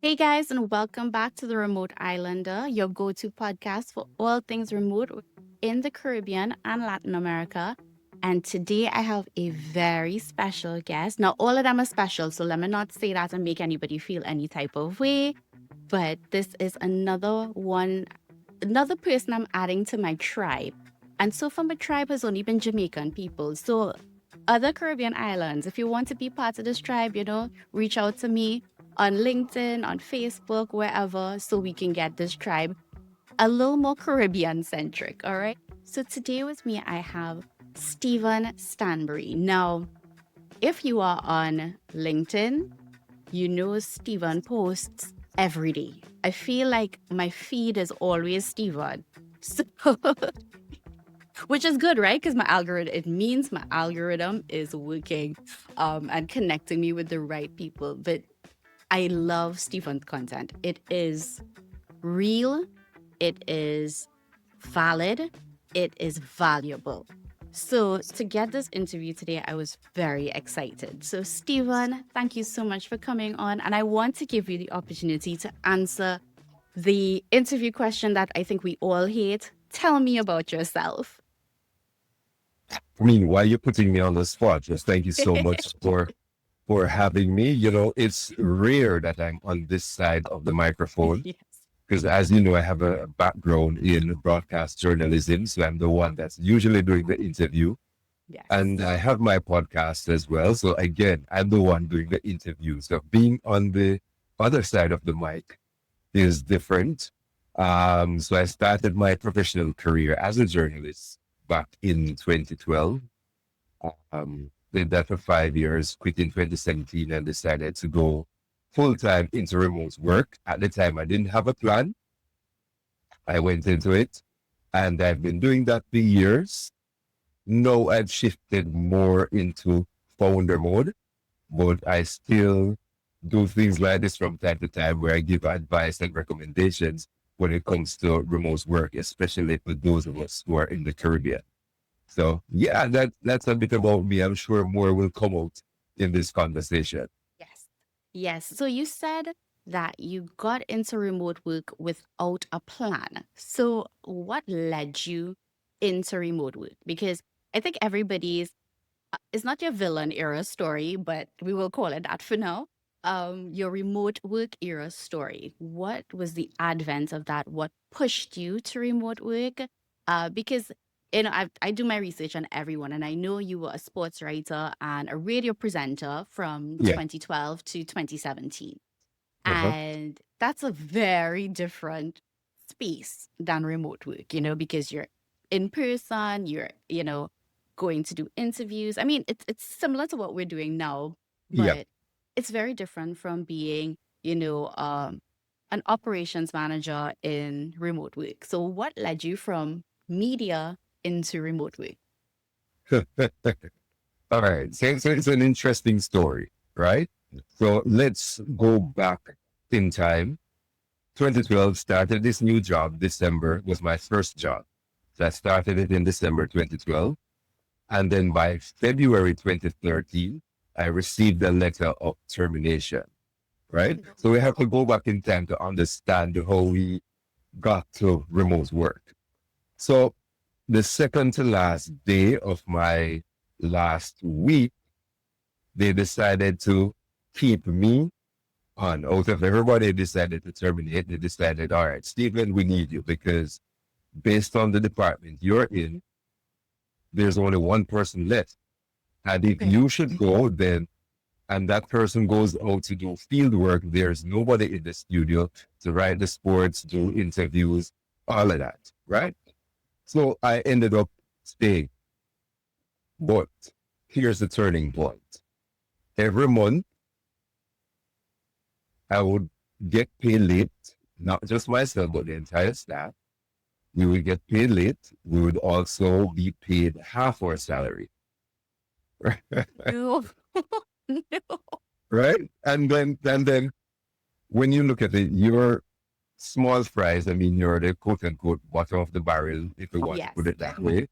Hey guys, and welcome back to the Remote Islander, your go to podcast for all things remote in the Caribbean and Latin America. And today I have a very special guest. Now, all of them are special, so let me not say that and make anybody feel any type of way. But this is another person I'm adding to my tribe. And so far, my tribe has only been Jamaican people. So, other Caribbean islands, if you want to be part of this tribe, reach out to me on LinkedIn, on Facebook, wherever, so we can get this tribe a little more Caribbean centric. All right. So today with me, I have Stephen Stanbury. Now, if you are on LinkedIn, you know Stephen posts every day. I feel like my feed is always Stephen. So, which is good, right? Because it means my algorithm is working and connecting me with the right people. But I love Stephen's content. It is real, it is valid, it is valuable. So, to get this interview today, I was very excited. So, Stephen, thank you so much for coming on. And I want to give you the opportunity to answer the interview question that I think we all hate. Tell me about yourself. I mean, why you're putting me on the spot? Just thank you so much for having me. It's rare that I'm on this side of the microphone Yes. because, as you know, I have a background in broadcast journalism, so I'm the one that's usually doing the interview, Yes. and I have my podcast as well. So again, I'm the one doing the interview. So being on the other side of the mic is different. So I started my professional career as a journalist back in 2012. Did that for 5 years, quit in 2017 and decided to go full time into remote work. At the time, I didn't have a plan. I went into it and I've been doing that for years. Now I've shifted more into founder mode, but I still do things like this from time to time where I give advice and recommendations when it comes to remote work, especially for those of us who are in the Caribbean. So yeah, that's a bit about me. I'm sure more will come out in this conversation. Yes. Yes. So you said that you got into remote work without a plan. So what led you into remote work? Because I think it's not your villain era story, but we will call it that for now. Your remote work era story. What was the advent of that? What pushed you to remote work? Because I do my research on everyone, and I know you were a sports writer and a radio presenter from Yeah. 2012 to 2017, Uh-huh. and that's a very different space than remote work. Because you're in person, you're going to do interviews. I mean, it's similar to what we're doing now, Yeah. but it's very different from being, an operations manager in remote work. So, what led you from media into remote work? All right. So it's an interesting story, right? So let's go back in time. 2012 started this new job. December was my first job. So I started it in December 2012. And then by February 2013, I received a letter of termination, right? So we have to go back in time to understand how we got to remote work. So the second to last day of my last week, they decided to keep me on. Out of everybody, they decided to terminate. They decided, all right, Stephen, we need you because based on the department you're in, there's only one person left. And if Okay. you should go, then and that person goes out to do field work, there's nobody in the studio to write the sports, do interviews, all of that, right? So I ended up staying. But here's the turning point. Every month, I would get paid late, not just myself, but the entire staff. We would get paid late. We would also be paid half our salary. No. No. Right? And then when you look at it, you're small fries. I mean, you're the quote unquote bottom of the barrel, if you want to Yes. put it that way.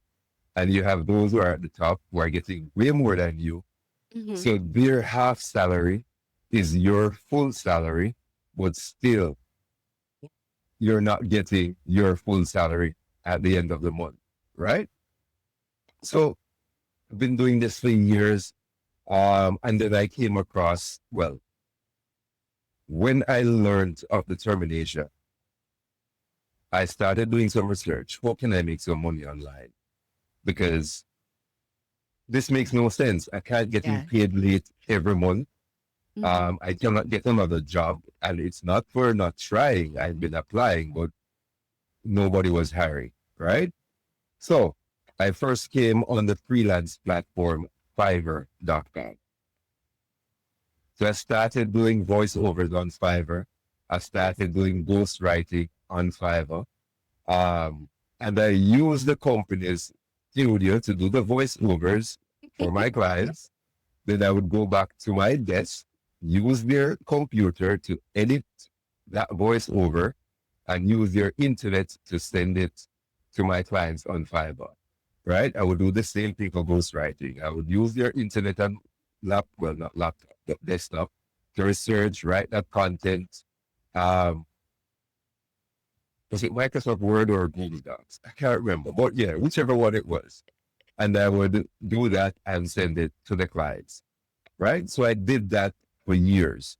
And you have those who are at the top who are getting way more than you. Hmm. So their half salary is your full salary. but still you're not getting your full salary at the end of the month, right? So I've been doing this for years. And then I came across, well, when I learned of the termination, I started doing some research. How can I make some money online? Because this makes no sense. I can't get Yeah. paid late every month. Mhm. I cannot get another job. And it's not for not trying. I've been applying, but nobody was hiring, right? So I first came on the freelance platform, Fiverr.com. So I started doing voiceovers on Fiverr. I started doing ghostwriting on Fiverr. And I used the company's studio to do the voiceovers for my clients. Then I would go back to my desk, use their computer to edit that voiceover, and use their internet to send it to my clients on Fiverr. Right? I would do the same thing for ghostwriting. I would use their internet and not laptop, but desktop to research, write that content. Um, was it Microsoft Word or Google Docs? I can't remember, but yeah, whichever one it was. And I would do that and send it to the clients, right? So I did that for years.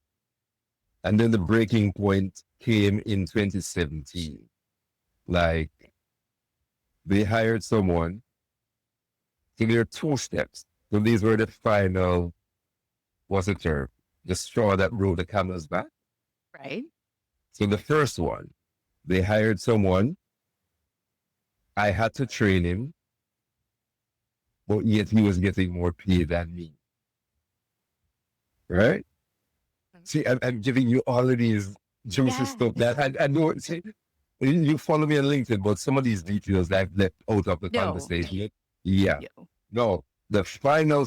And then the breaking point came in 2017. Like they hired someone. So there are two steps. So these were the final, what's the term? The straw that broke the camel's back. Right. So the first one, they hired someone. I had to train him, but yet he was getting more pay than me. Right? See, I'm giving you all of these juicy Yeah. stuff that I know. See, you follow me on LinkedIn, but some of these details I've left out of the No. conversation. Yeah. Yo. No, the final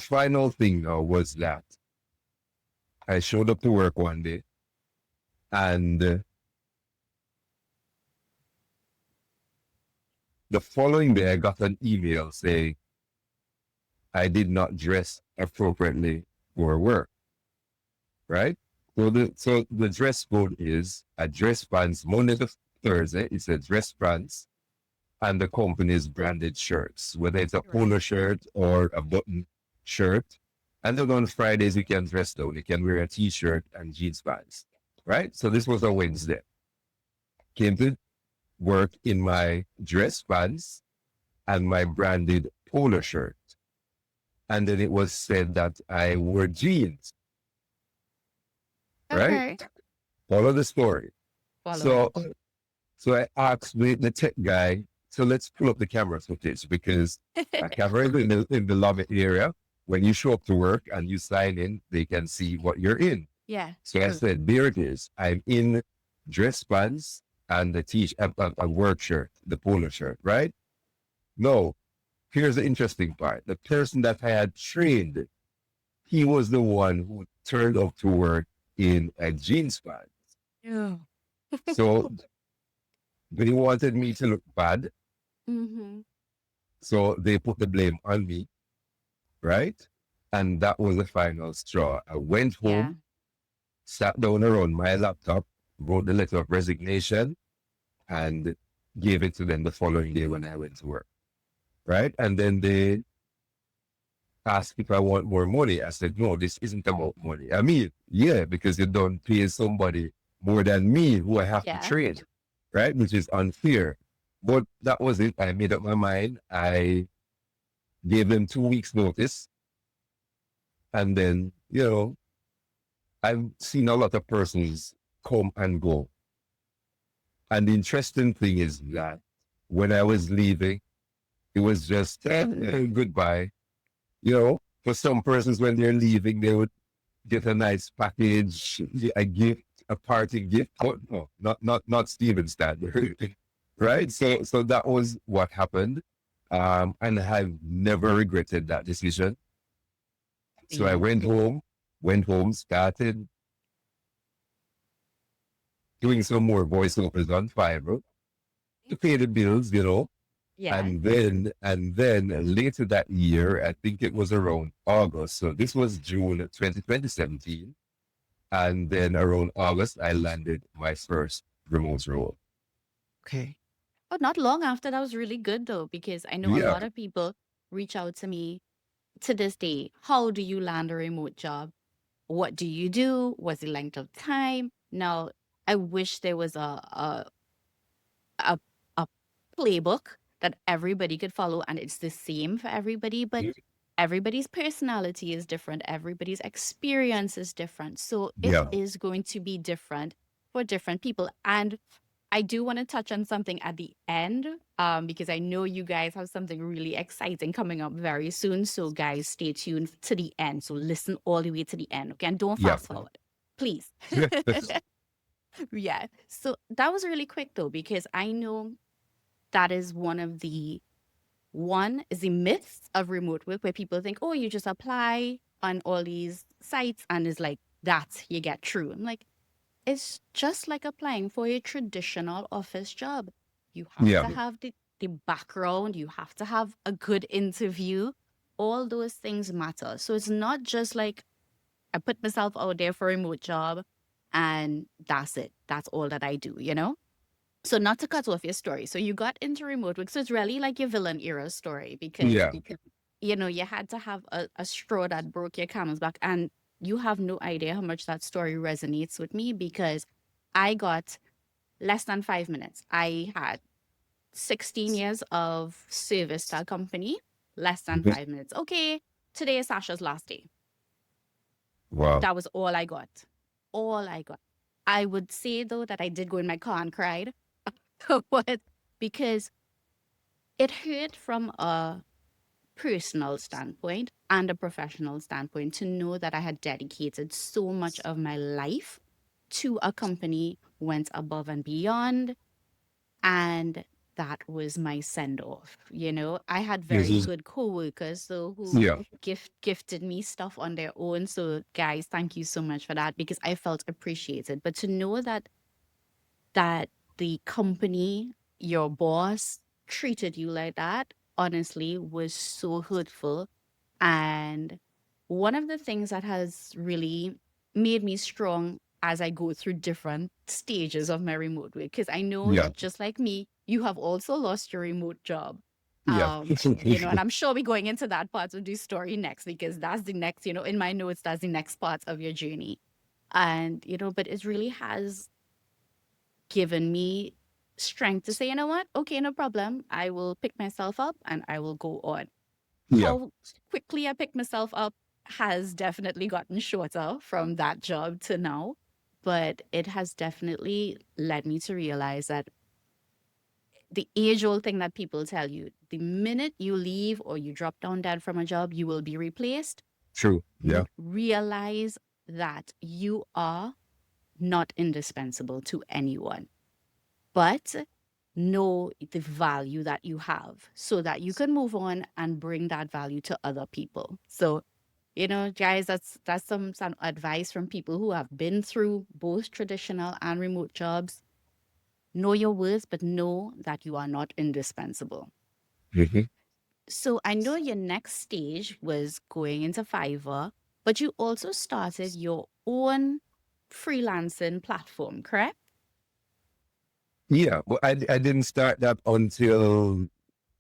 thing now was that I showed up to work one day and the following day I got an email saying I did not dress appropriately for work. Right? So the dress code is a dress pants Monday to Thursday. It's a dress pants and the company's branded shirts, whether it's a polo shirt or a button shirt. And then on Fridays you can dress down. You can wear a t-shirt and jeans pants. Right? So this was a Wednesday. Came to work in my dress pants and my branded polo shirt. And then it was said that I wore jeans. Right? Okay. Follow the story. Following. So I asked the tech guy, so let's pull up the camera footage because a camera is in the lobby area. When you show up to work and you sign in, they can see what you're in. Yeah. So I said, there it is. I'm in dress pants and a work shirt, the polo shirt, right? No, here's the interesting part. The person that I had trained, he was the one who turned up to work in a jeans pants. Yeah. So they wanted me to look bad. Mm-hmm. So they put the blame on me, right? And that was the final straw. I went home, Yeah. sat down around my laptop, wrote the letter of resignation, and gave it to them the following day when I went to work, right? And then they asked if I want more money. I said, no, this isn't about money. I mean, yeah, because you don't pay somebody more than me who I have Yeah. to train, right? Which is unfair. But that was it. I made up my mind. I gave them 2 weeks notice. And then, I've seen a lot of persons come and go. And the interesting thing is that when I was leaving, it was just goodbye. For some persons, when they're leaving, they would get a nice package, a gift, a party gift. Oh, no, not Stephen Stanbury, right? So that was what happened, and I've never regretted that decision. So I went home, started doing some more voiceovers on Fiverr to pay the bills, Yeah. And then later that year, I think it was around August. So this was June 2017. And then around August, I landed my first remote role. Okay. But not long after, that was really good though, because I know a Yeah. lot of people reach out to me to this day. How do you land a remote job? What do you do? What's the length of time? Now, I wish there was a, a playbook that everybody could follow and it's the same for everybody, but everybody's personality is different. Everybody's experience is different. So it Yeah. is going to be different for different people. And I do want to touch on something at the end, because I know you guys have something really exciting coming up very soon. So, guys, stay tuned to the end. So, listen all the way to the end, okay? And don't Yeah. fast forward, please. Yeah. So, that was really quick, though, because I know that is one is the myths of remote work where people think, oh, you just apply on all these sites and it's like, that you get through. I'm like, it's just like applying for a traditional office job. You have Yeah. to have the background, you have to have a good interview. All those things matter. So it's not just like I put myself out there for a remote job and that's it. That's all that I do, you know? So not to cut off your story. So you got into remote work. So it's really like your villain era story because Yeah. you know, you had to have a straw that broke your camel's back. And you have no idea how much that story resonates with me because I got less than 5 minutes. I had 16 years of service to a company, less than 5 minutes. Okay, today is Sasha's last day. Wow. That was all I got. All I got. I would say though that I did go in my car and cried. What? Because it hurt from a personal standpoint and a professional standpoint to know that I had dedicated so much of my life to a company, went above and beyond, and that was my send off. You know, I had This very is, good coworkers so who yeah. gifted me stuff on their own. So guys, thank you so much for that because I felt appreciated. But to know that the company, your boss treated you like that, honestly, was so hurtful. And one of the things that has really made me strong as I go through different stages of my remote work, because I know Yeah. that just like me, you have also lost your remote job. Yeah. You know, and I'm sure we're going into that part of the story next because that's the next, you know, in my notes, that's the next part of your journey. And, you know, but it really has given me strength to say, you know what? Okay, no problem. I will pick myself up and I will go on. Yeah. How quickly I picked myself up has definitely gotten shorter from that job to now. But it has definitely led me to realize that the age old thing that people tell you, the minute you leave or you drop down dead from a job, you will be replaced. True. Yeah. Realize that you are not indispensable to anyone, but know the value that you have so that you can move on and bring that value to other people. So, you know, guys, that's some advice from people who have been through both traditional and remote jobs. Know your worth, but know that you are not indispensable. Mhm. So I know your next stage was going into Fiverr, but you also started your own freelancing platform, correct? Yeah. Well, I didn't start that until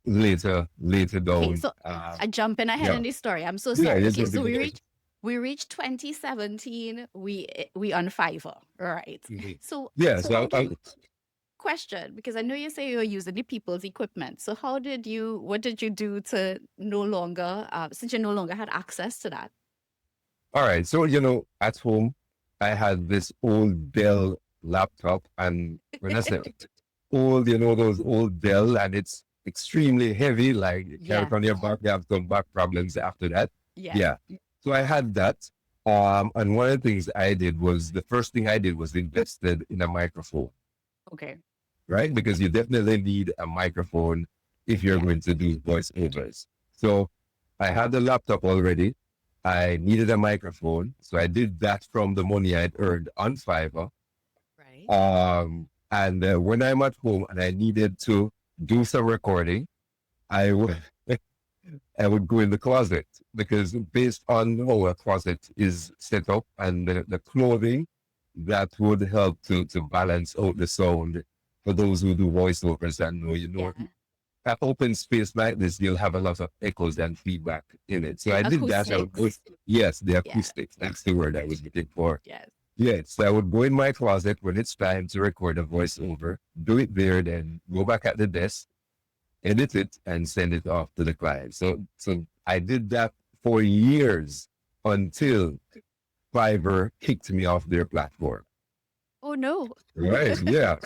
later Okay, down. so I jumping ahead Yeah. in the story. I'm so Yeah. sorry. Yeah. Okay, so we reached 2017. We on Fiverr, all right? Mhm. So Yeah. how So did question because I know you say you're using the people's equipment. So what did you do to no longer since you no longer had access to that? all right. So, you know, at home, I had this old Dell laptop. And when I say old, you know, those old Dell, and it's extremely heavy, like you carry Yeah, it on your back, you have some back problems after that. yeah. Yeah. So I had that. And one of the things I did was the first thing I did was invested in a microphone, Okay. right? Because you definitely need a microphone if you're Yeah. going to do voiceovers. So I had the laptop already. I needed a microphone. So I did that from the money I'd earned on Fiverr. Right. And when I'm at home and I needed to do some recording, I would I would go in the closet because based on how a closet is set up and the clothing, that would help to balance out the sound. For those who do voiceovers and know, Yeah. an open space like this, you'll have a lot of echoes and feedback in it. So I did that. I would go, Acoustics. yes, the Yeah. acoustics. That's the word I was looking for. Yes. Yes, I would go in my closet when it's time to record a voiceover, do it there, then go back at the desk, edit it, and send it off to the client. So I did that for years until Fiverr kicked me off their platform. Oh no. Right? Yeah.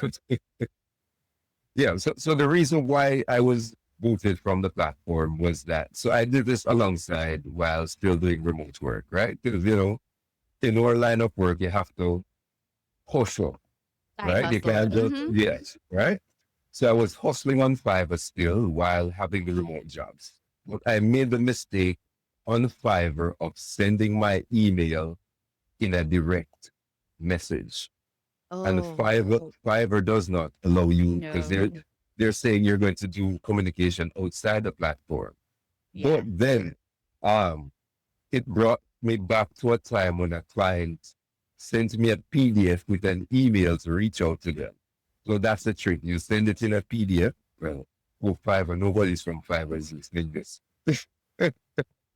Yeah. So the reason why I was booted from the platform was that. So I did this alongside while still doing remote work, right? Because in our line of work, you have to hustle, Side right? You hustle. can't just, Mm-hmm. yes, right? So I was hustling on Fiverr still while having the remote jobs. But I made the mistake on Fiverr of sending my email in a direct message. And Oh Fiverr does not allow you because no. they're saying you're going to do communication outside the platform. But Yeah. then um it brought me back to a time when a client sent me a PDF with an email to reach out to them. So that's the trick. You send it in a PDF. Well, for Fiverr, nobody's from Fiverr is listening this.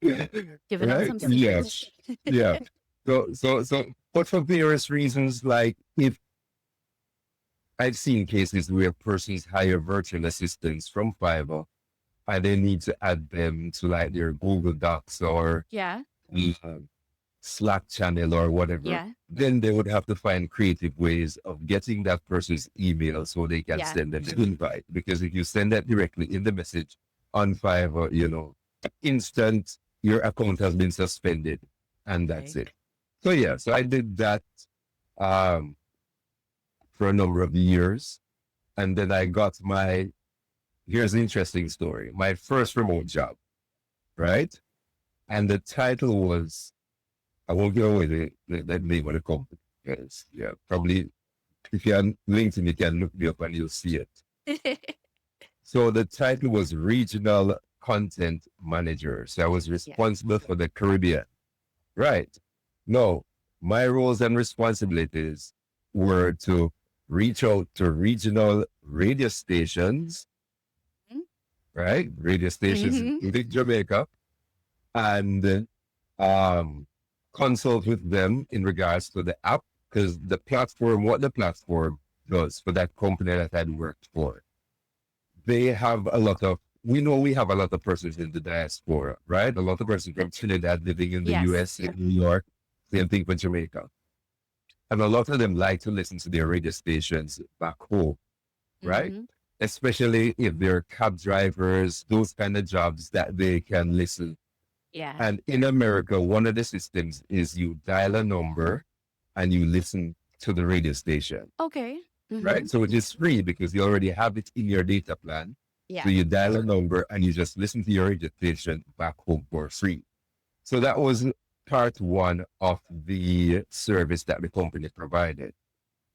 Giving out Right? some Yeah. secrets. Yeah. So, but for various reasons, like if I've seen cases where persons hire virtual assistants from Fiverr and they need to add them to like their Google Docs or Yeah. uh, Slack channel or whatever, Yeah. then they would have to find creative ways of getting that person's email so they can Yeah. send them the invite. Because if you send that directly in the message on Fiverr, instant, your account has been suspended and that's Okay. it. So yeah, so I did that um, for a number of years. And then I got here's an interesting story, my first remote job, right? And the title was, I won't give away the name of the company. Yes, yeah, probably if you're on LinkedIn, you can look me up and you'll see it. So the title was Regional Content Manager. So I was Yeah. responsible for the Caribbean. Right. No, my roles and responsibilities were to reach out to regional radio stations, right? Radio stations Mm-hmm. in Jamaica, and um, consult with them in regards to the app, because what the platform does for that company that I'd worked for, they have a lot of, we have a lot of persons in the diaspora, right? A lot of persons from Trinidad living in the Yes. US, in New York, same thing for Jamaica. And a lot of them like to listen to their radio stations back home, right? Mm-hmm. Especially if they're cab drivers, those kind of jobs that they can listen. Yeah. And in America, one of the systems is you dial a number and you listen to the radio station, Okay. Mm-hmm. right? So it is free because you already have it in your data plan. Yeah. So you dial a number and you just listen to your radio station back home for free. So that was part one of the service that the company provided.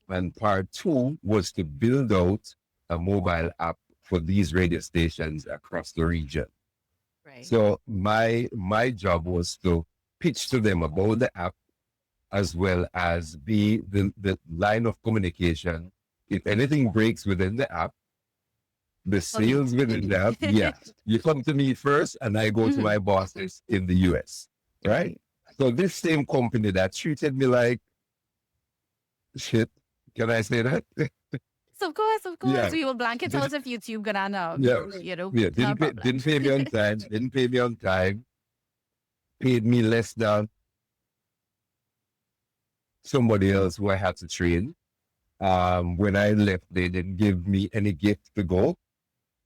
And part two was to build out a mobile app for these radio stations across the region. Right. So my job was to pitch to them about the app as well as be the line of communication. If anything breaks within the app, the For you. sales within the app, yeah, you come to me first and I go to Mm-hmm. my bosses in the US, right? So this same company that treated me like shit, can I say that? So of course, Yeah. we will blanket Did- out if YouTube gonna know. Yeah. No Yeah. problem. Didn't pay me on time. Didn't pay me on time. Paid me less than somebody else who I had to train. When I left, they didn't give me any gift to go.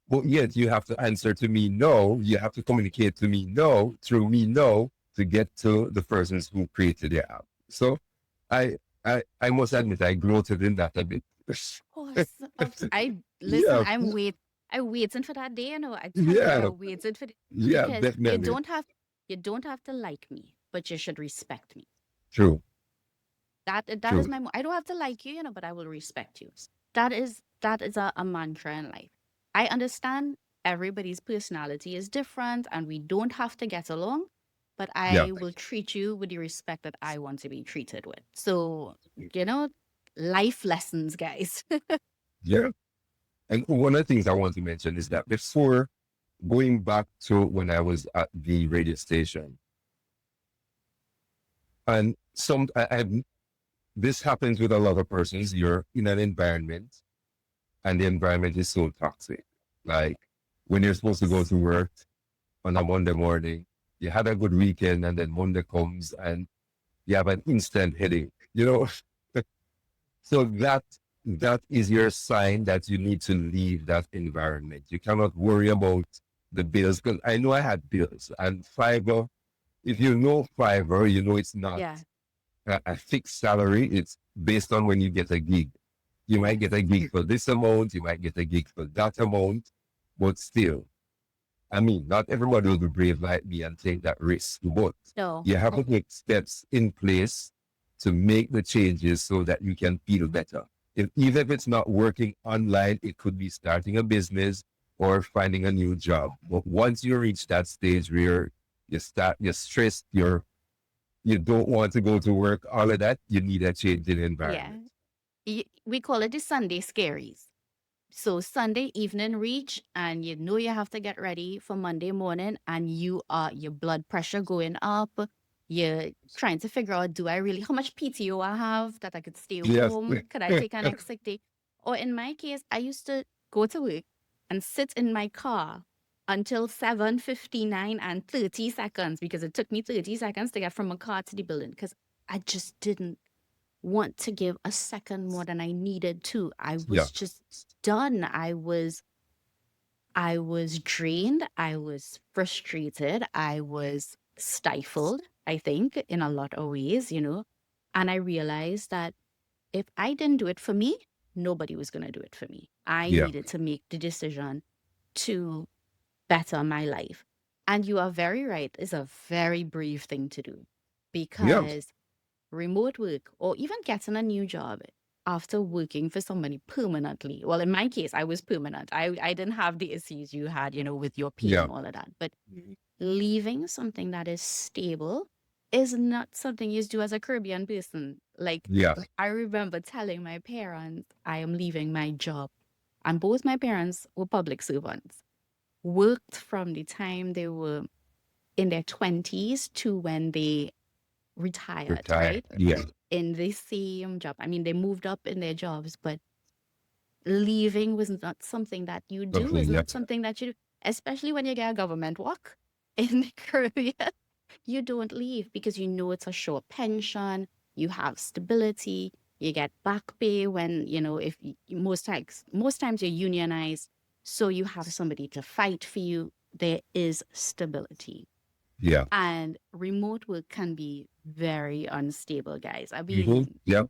But yet you have to answer to me no. You have to communicate to me no, through me no, to get to the persons who created the app. So I must admit I gloated in that a bit. Of course. I listen, Yeah, I'm waiting for that day, I tell you, yeah, I'm waiting for yeah, because definitely. you don't have to like me, but you should respect me. True, That is true. I don't have to like you, but I will respect you. That is a mantra in life. I understand everybody's personality is different and we don't have to get along, but Yeah. I will treat you with the respect that I want to be treated with. So, you know, life lessons, guys. Yeah. And one of the things I want to mention is that before going back to when I was at the radio station, and this happens with a lot of persons. You're in an environment and the environment is so toxic. Like when you're supposed to go to work on a Monday morning, you had a good weekend and then Monday comes and you have an instant headache, you know? So that is your sign that you need to leave that environment. You cannot worry about the bills, because I know I had bills and Fiverr. If you know Fiverr, you know it's not Yeah. a fixed salary. It's based on when you get a gig. You might get a gig for this amount, you might get a gig for that amount, but still, I mean, not everybody will be brave like me and take that risk, but No. you have to take steps in place to make the changes so that you can feel better. Even if it's not working online, it could be starting a business or finding a new job. But once you reach that stage where you're stressed, you don't want to go to work, all of that, you need a change in Yeah. environment. We call it the Sunday scaries. So Sunday evening reach and you know you have to get ready for Monday morning and your blood pressure going up. You're trying to figure out, how much PTO I have that I could stay Yes. home? Could I take an next sick day? Or in my case, I used to go to work and sit in my car until 7:59 and 30 seconds because it took me 30 seconds to get from my car to the building because I just didn't want to give a second more than I needed to. I Yeah. was just done. I was drained. I was frustrated. I was stifled, I think, in a lot of ways, And I realized that if I didn't do it for me, nobody was going to do it for me. I Yeah. needed to make the decision to better my life. And you are very right. It's a very brave thing to do Yeah. because remote work or even getting a new job after working for somebody permanently. Well, in my case, I was permanent. I didn't have the issues you had, with your pay Yeah. and all of that. But leaving something that is stable is not something you do as a Caribbean person. Like, Yeah. I remember telling my parents, I am leaving my job. And both my parents were public servants, worked from the time they were in their 20s to when they retired, right? Yeah. In the same job. I mean, they moved up in their jobs, but leaving was not something that you do, is Something. Yeah. not something that you do, especially when you get a government work in the Caribbean. You don't leave because you know it's a sure pension, you have stability, you get back pay when, if most times you're unionized, so you have somebody to fight for you. There is stability. Yeah. And remote work can be very unstable, guys. I Mm-hmm. mean, Yeah.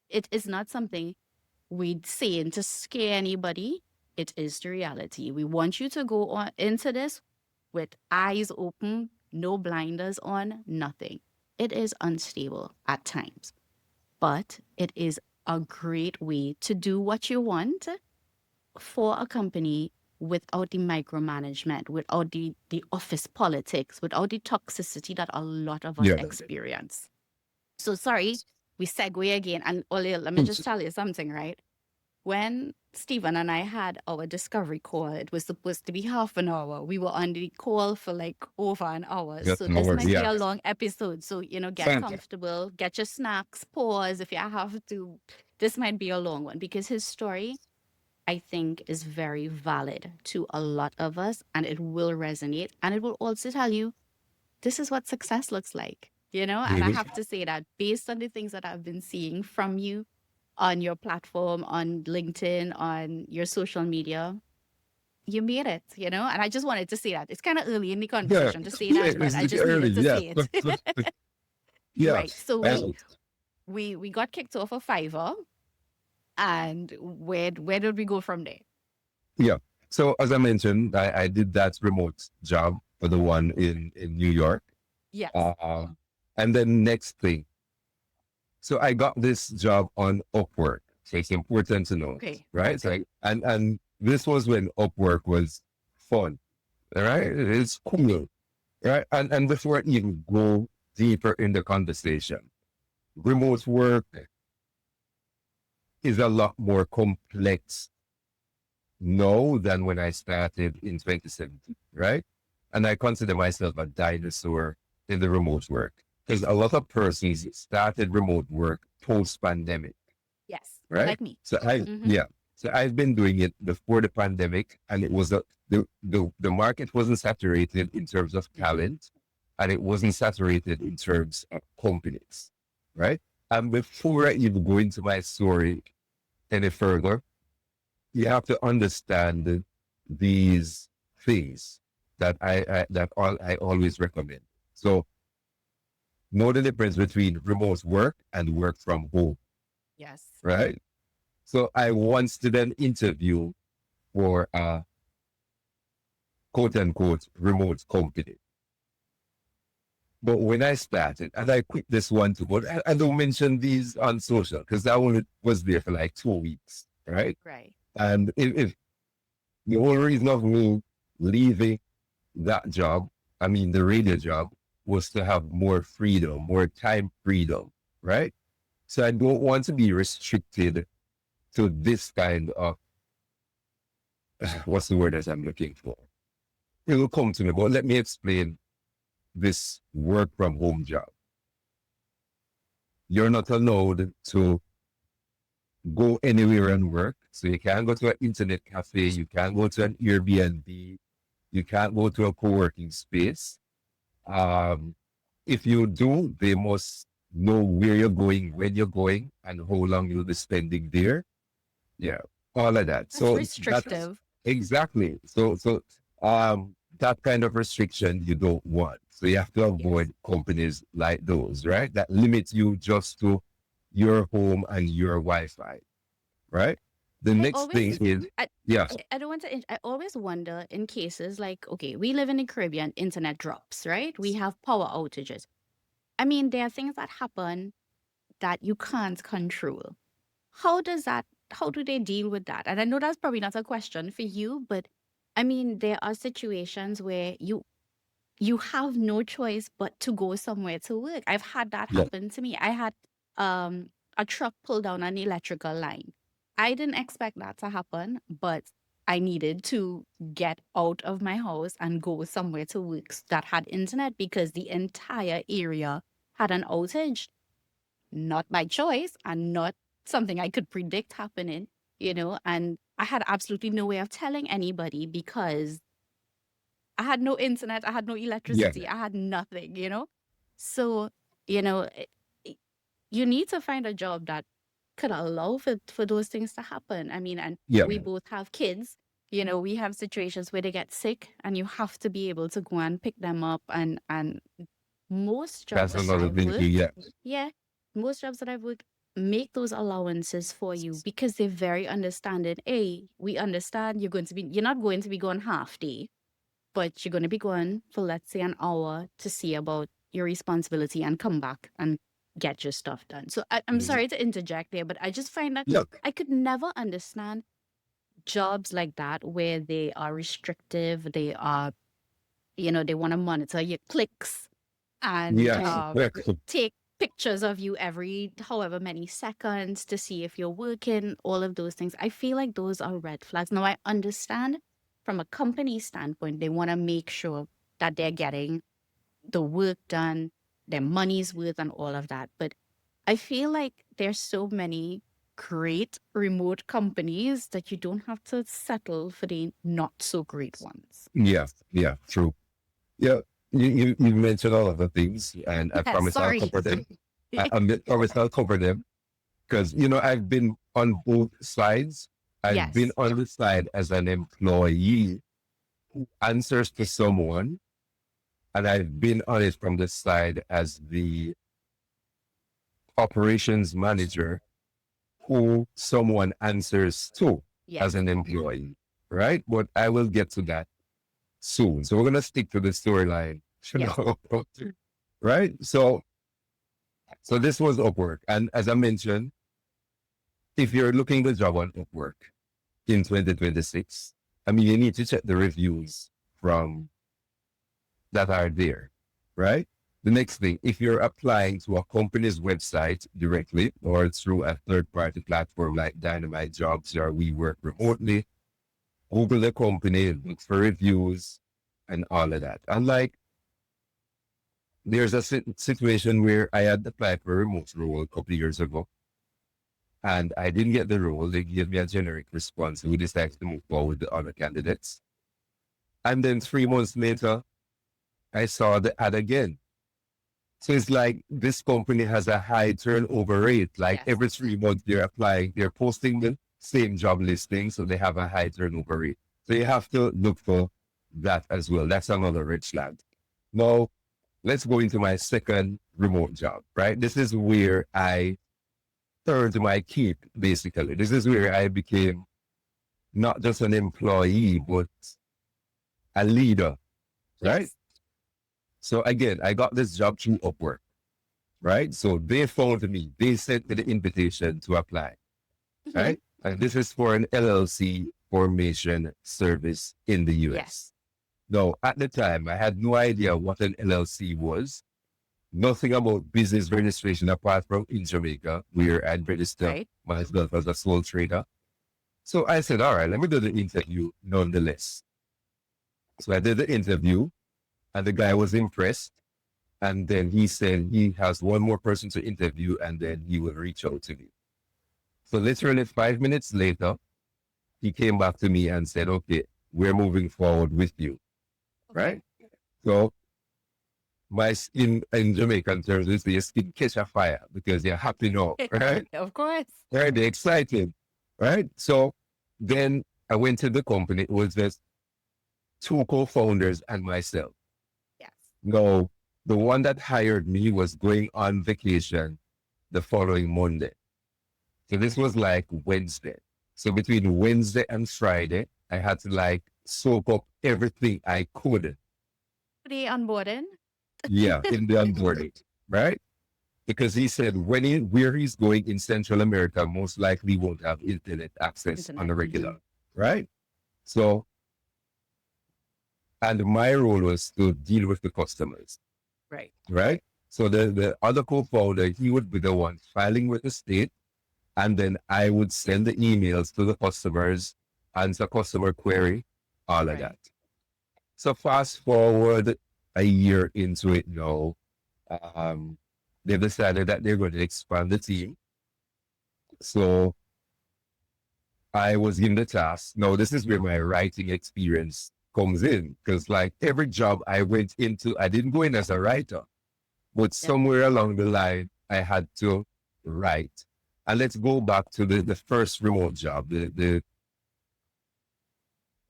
it is not something we'd saying to scare anybody. It is the reality. We want you to go on into this with eyes open, no blinders on, nothing. It is unstable at times, but it is a great way to do what you want for a company without the micromanagement, without the office politics, without the toxicity that a lot of us Yeah. experience. So sorry, we segue again. And Ole, let me just tell you something, right? When Stephen and I had our discovery call, it was supposed to be half an hour. We were on the call for like over an hour. Just So an this hour. might be Yeah. a long episode. So, get Fantastic. comfortable, get your snacks, pause if you have to. This might be a long one because his story, I think, is very valid to a lot of us and it will resonate. And it will also tell you this is what success looks like, And I Mhm. have to say that based on the things that I've been seeing from you on your platform, on LinkedIn, on your social media, you made it, And I just wanted to say that. It's kind of early in the Yeah. conversation to say Yeah. that, but I It's just early. needed to Yeah. say it. Yeah. Right. So And we got kicked off of Fiverr, and where did we go from there? yeah. So as I mentioned, I did that remote job for the one in New York. Yes. And then next thing. So I got this job on Upwork. So it's important to know, Okay. right? So and this was when Upwork was fun, right? It's cool, right? And before I even go deeper in the conversation, remote work is a lot more complex now than when I started in 2017, right? And I consider myself a dinosaur in the remote work because a lot of persons started remote work post pandemic, Yes, right? like me. So Mm-hmm. so I've been doing it before the pandemic, and it was the market wasn't saturated in terms of talent, and it wasn't saturated in terms of companies, right? And before I even go into my story any further, you have to understand these things that I always recommend. So know the difference between remote work and work from home, Yes. right? So I once did an interview for a quote unquote remote company. But when I started, and I quit this one too, but I don't mention these on social because that one was there for like 2 weeks, right? Right. And if the whole reason of me leaving that job, I mean, the radio job, was to have more freedom, more time freedom, right? So I don't want to be restricted to this kind of, what's the word that I'm looking for? It will come to me, but let me explain this work from home job. You're not allowed to go anywhere and work. So you can't go to an internet cafe, you can't go to an Airbnb, you can't go to a co-working space. Um, if you do, they must know where you're going, when you're going, and how long you'll be spending there. Yeah, all of that. That's So that's restrictive. exactly that kind of restriction you don't want. So you have to Yes. avoid companies like those, right? That limits you just to your home and your Wi-Fi, right? The I next thing always, is, I, yeah, I don't want to, I always wonder in cases like, okay, we live in the Caribbean, internet drops, right? We have power outages. I mean, there are things that happen that you can't control. How do they deal with that? And I know that's probably not a question for you, but I mean, there are situations where you have no choice but to go somewhere to work. I've had that yeah, happen to me. I had um a truck pull down an electrical line. I didn't expect that to happen, but I needed to get out of my house and go somewhere to work that had internet because the entire area had an outage. Not my choice and not something I could predict happening, and I had absolutely no way of telling anybody because I had no internet, I had no yeah, electricity, I had nothing. So, you know, it- it- you need to find a job that could allow for those things to happen. I mean, and yeah. we both have kids. We have situations where they get sick and you have to be able to go and pick them up and most jobs That's that another I've thing. worked, Yeah, yeah, most jobs that I've worked make those allowances for you because they're very understanding. A, we understand you're not going to be gone half day, but you're going to be gone for, let's say, an hour to see about your responsibility and come back and get your stuff done. So I'm mhm. sorry to interject there, but I just find that Yeah, I could never understand jobs like that where they are restrictive, they are, they want to monitor your clicks and yeah, yeah. take pictures of you every however many seconds to see if you're working, all of those things. I feel like those are red flags. Now, I understand from a company standpoint, they want to make sure that they're getting the work done, their money's worth, and all of that. But I feel like there's so many great remote companies that you don't have to settle for the not so great ones. Yeah, yeah, true. Yeah, you mentioned all of the things, and I Yes, promise I'll sorry. cover them. I promise I'll cover them because I've been on both sides. I've been Yes. on the side as an employee who answers to someone, and I've been on it from the side as the operations manager who someone answers to as Yes. an employee, right? But I will get to that soon. So we're gonna stick to the storyline, Yes. right? So this was Upwork, and as I mentioned, if you're looking for a job on Upwork in 2026, I mean, you need to check the reviews from that are there, right? The next thing, if you're applying to a company's website directly or through a third-party platform like Dynamite Jobs or We Work Remotely, Google the company, look for reviews and all of that. And like, there's a situation where I had applied for a remote role a couple of years ago and I didn't get the role. They gave me a generic response. We decided to move forward with the other candidates. And then 3 months later, I saw the ad again. So it's like this company has a high turnover rate. Like Yes. every 3 months they're applying, they're posting the same job listing. So they have a high turnover rate. So you have to look for that as well. That's another red flag. Now, let's go into my second remote job, right? This is where I turned my key, basically. This is where I became not just an employee, but a leader, right? Yes. So again, I got this job through Upwork, right? So they phoned me, they sent me the invitation to apply, Mhm. right? And this is for an LLC formation service in the US. Yes. Now, at the time, I had no idea what an LLC was, nothing about business registration apart from in Jamaica, where I'd registered Right. myself as a sole trader. So I said, all right, let me do the interview nonetheless. So I did the interview and the guy was impressed. And then he said he has one more person to interview and then he will reach out to me. So literally 5 minutes later, he came back to me and said, okay, we're moving forward with you, right? So my skin in Jamaican terms is your skin catch a fire because you're happy now, right? Of course. Right, they're excited, right? So then I went to the company. It was just two co-founders and myself. Yes. No, the one that hired me was going on vacation the following Monday. So this was like Wednesday. So between Wednesday and Friday, I had to like soak up everything I could. The onboarding. Yeah, in the onboarding, right? Because he said where he's going in Central America, most likely won't have internet access on a regular, right? So, and my role was to deal with the customers, Right. right? So the other co-founder, he would be the one filing with the state, and then I would send the emails to the customers, answer customer query, all of Right. that. So fast forward a year into it now, they've decided that they're going to expand the team. So I was given the task. Now, this is where my writing experience comes in because like every job I went into, I didn't go in as a writer, but somewhere along the line, I had to write. And let's go back to the first remote job, the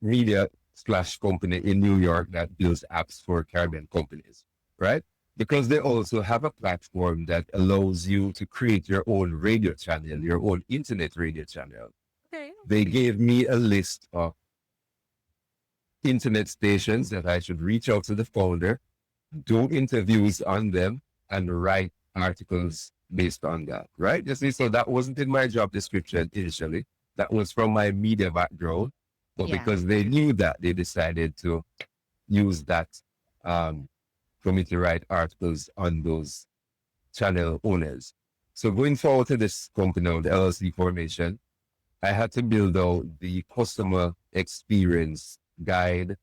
media/company in New York that builds apps for Caribbean companies, right? Because they also have a platform that allows you to create your own radio channel, your own internet radio channel. Okay. They gave me a list of internet stations that I should reach out to the founder, do interviews on them, and write articles based on that, right? You see, so that wasn't in my job description initially. That was from my media background. But because they knew that, they decided to use that for me to write articles on those channel owners. So going forward to this company, the LLC formation, I had to build out the customer experience guide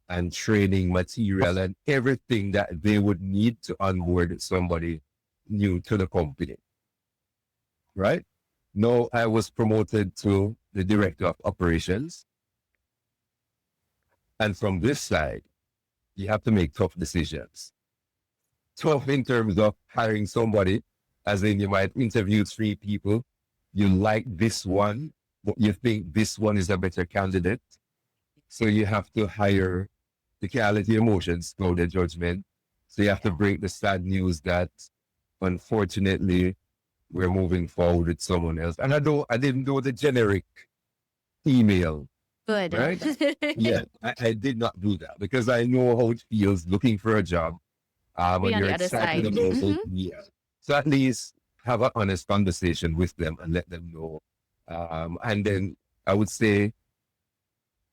and training material and everything that they would need to onboard somebody new to the company. Right? Now I was promoted to the director of operations. And from this side, you have to make tough decisions. Tough in terms of hiring somebody, as in you might interview 3 people. You like this one, but you think this one is a better candidate. So you have to hire the quality emotions, know the judgment. So you have to break the sad news that unfortunately we're moving forward with someone else. And I didn't do the generic email. Good. Right? Yeah, I did not do that because I know how it feels looking for a job. Be When on you're the other excited side. about it. Yeah. So at least have an honest conversation with them and let them know. And then I would say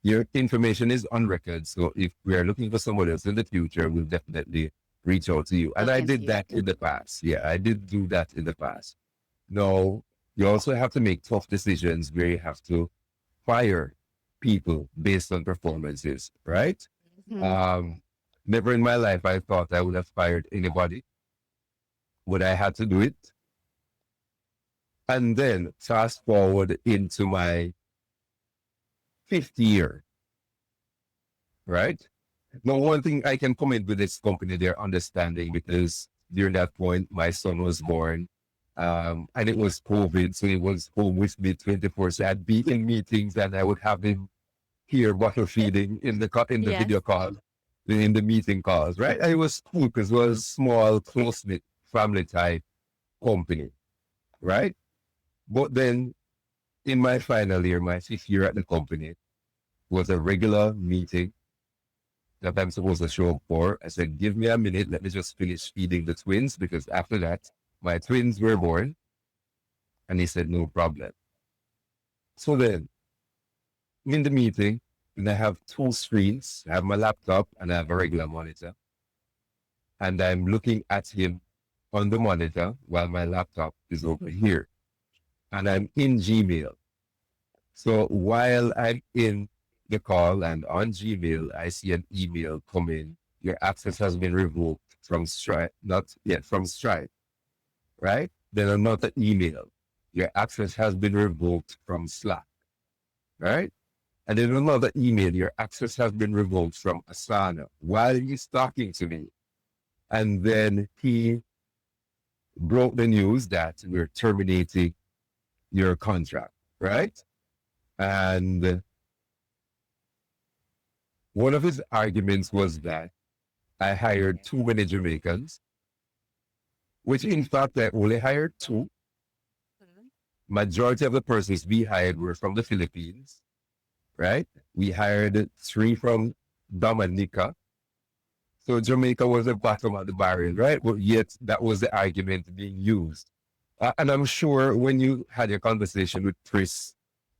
your information is on record. So if we are looking for someone else in the future, we'll definitely reach out to you. And I did that in the past. Yeah, I did do that in the past. No, you also have to make tough decisions where you have to fire people based on performances, right? Never in my life I thought I would have fired anybody, but I had to do it. And then fast forward into my 5th year, right? Now, one thing I can comment with this company, they're understanding, because during that point, my son was born. And it was COVID, so he was home with me 24. So I'd be in meetings and I would have him here bottle feeding in the video call, in the meeting calls, right? And it was cool because it was small, close-knit, family type company, right? But then in my final year, my 5th year at the company, was a regular meeting that I'm supposed to show up for. I said, give me a minute, let me just finish feeding the twins, because after that, my twins were born. And he said, no problem. So then, in the meeting, and I have 2 screens. I have my laptop and I have a regular monitor. And I'm looking at him on the monitor while my laptop is over here. And I'm in Gmail. So while I'm in the call and on Gmail, I see an email come in. Your access has been revoked from Stripe, not yet from Stripe, right? Then another email. Your access has been revoked from Slack, right? And then another email. Your access has been revoked from Asana while he's talking to me. And then he broke the news that we're terminating your contract, right? And one of his arguments was that I hired too many Jamaicans, which in fact I only hired 2. Majority of the persons we hired were from the Philippines, right? We hired 3 from Dominica. So Jamaica was the bottom of the barrel, right? But yet that was the argument being used. And I'm sure when you had your conversation with Chris,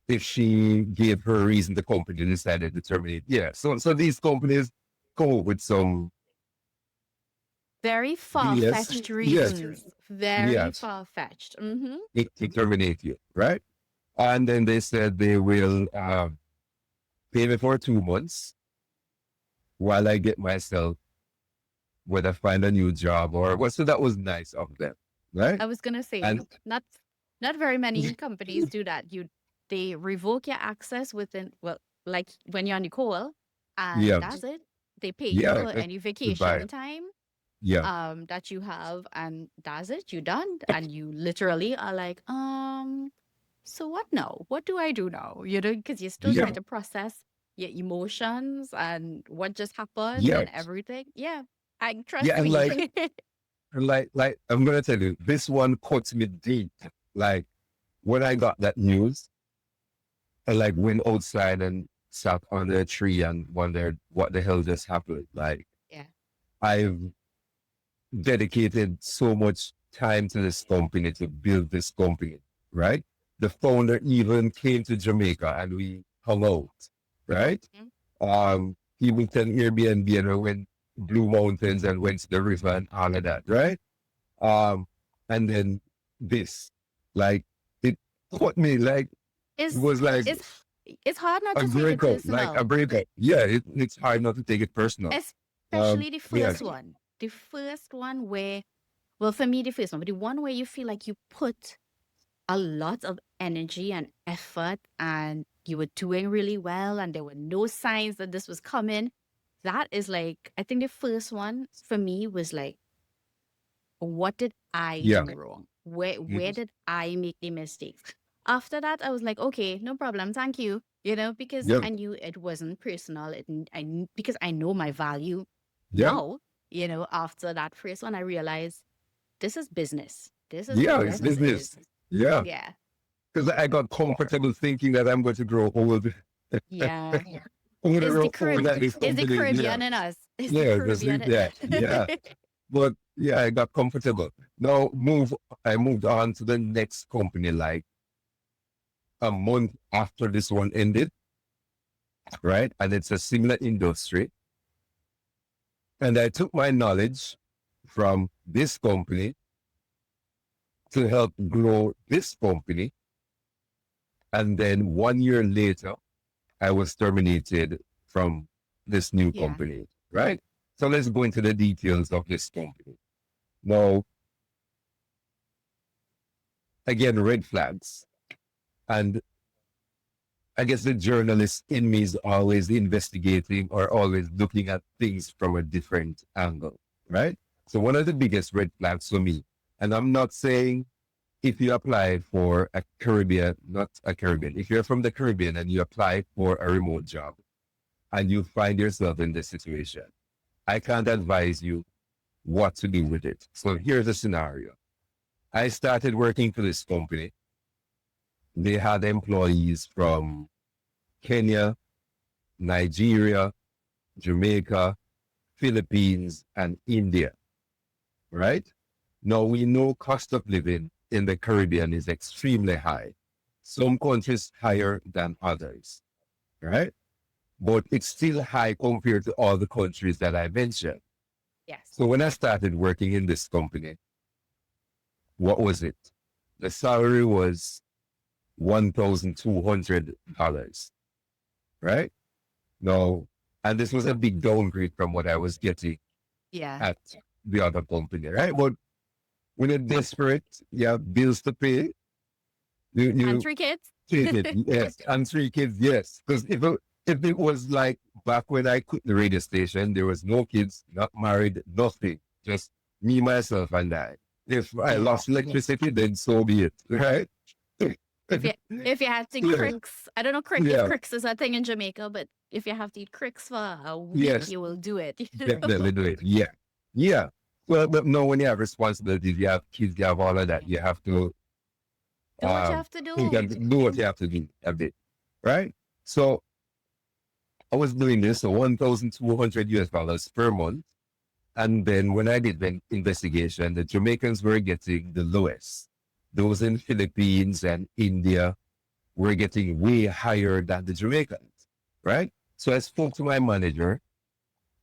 if she gave her reason, the company decided to terminate. Yeah. So these companies go with some very far-fetched reasons. Very far-fetched. To terminate you, right? And then they said they will pay me for 2 months while I get myself, whether find a new job or what. So that was nice of them, right? I was gonna say, not very many companies do that. They revoke your access within, well, like when you're on the call, and that's it. They pay you for any vacation time that you have, and that's it. You're done, and you literally are like, so what now? What do I do now? You know, because you're still trying to process your emotions and what just happened and everything. Yeah, I trust me. And like I'm gonna tell you, this one cuts me deep. Like when I got that news, I like went outside and sat under a tree and wondered what the hell just happened. Like, I've dedicated so much time to this company to build this company, right? The founder even came to Jamaica and we hung out, right? He went to an Airbnb and we went Blue Mountains and went to the river and all of that, right? And then this, like, it caught me, like, it was like it's hard not to take it personal. Like a breakup. Yeah, it's hard not to take it personal. Especially the first one. The first one where, well, for me, the first one, but the one where you feel like you put a lot of energy and effort and you were doing really well and there were no signs that this was coming. That is like, I think the first one for me was like, what did I do wrong? Where did I make the mistakes? After that, I was like, okay, no problem. Thank you. You know, because I knew it wasn't personal. Because I know my value now, you know, after that first one, I realized this is business. This is it's business. Yeah. Because I got comfortable thinking that I'm going to grow old. Yeah. It's the Caribbean in us. It's the Caribbean in us. But I got comfortable. Now I moved on to the next company like a month after this one ended. right? And it's a similar industry. And I took my knowledge from this company to help grow this company. And then 1 year later, I was terminated from this new Yeah. company, right? So let's go into the details of this company. Now, again, red flags. And I guess the journalist in me is always investigating or always looking at things from a different angle, right? So one of the biggest red flags for me, and I'm not saying if you apply for a Caribbean, not a Caribbean, if you're from the Caribbean and you apply for a remote job and you find yourself in this situation, I can't advise you what to do with it. So here's a scenario. I started working for this company. They had employees from Kenya, Nigeria, Jamaica, Philippines, and India, right? Now we know cost of living in the Caribbean is extremely high. Some countries higher than others, right? But it's still high compared to all the countries that I mentioned. Yes. So when I started working in this company, what was it? The salary was $1,200, right? No, and this was a big downgrade from what I was getting Yeah. at the other company, right? But when you're desperate, you have bills to pay. You And 3 kids? take it, yes. And 3 kids, yes. Because if it was like back when I quit the radio station, there was no kids, not married, nothing. Just me, myself, and I. If I Yeah. lost electricity, then so be it, right? If you have to Yeah. cricks, I don't know if Yeah, cricks is a thing in Jamaica, but if you have to eat cricks for a week, yes, you will do it. definitely do it. Yeah, yeah. Well, but no, when you have responsibilities, you have kids, you have all of that. You have to Do what you have to you do. can do what you have to do a bit, right? So I was doing this, so $1,200 per month. And then when I did the investigation, the Jamaicans were getting the lowest. Those in Philippines and India were getting way higher than the Jamaicans, right? So I spoke to my manager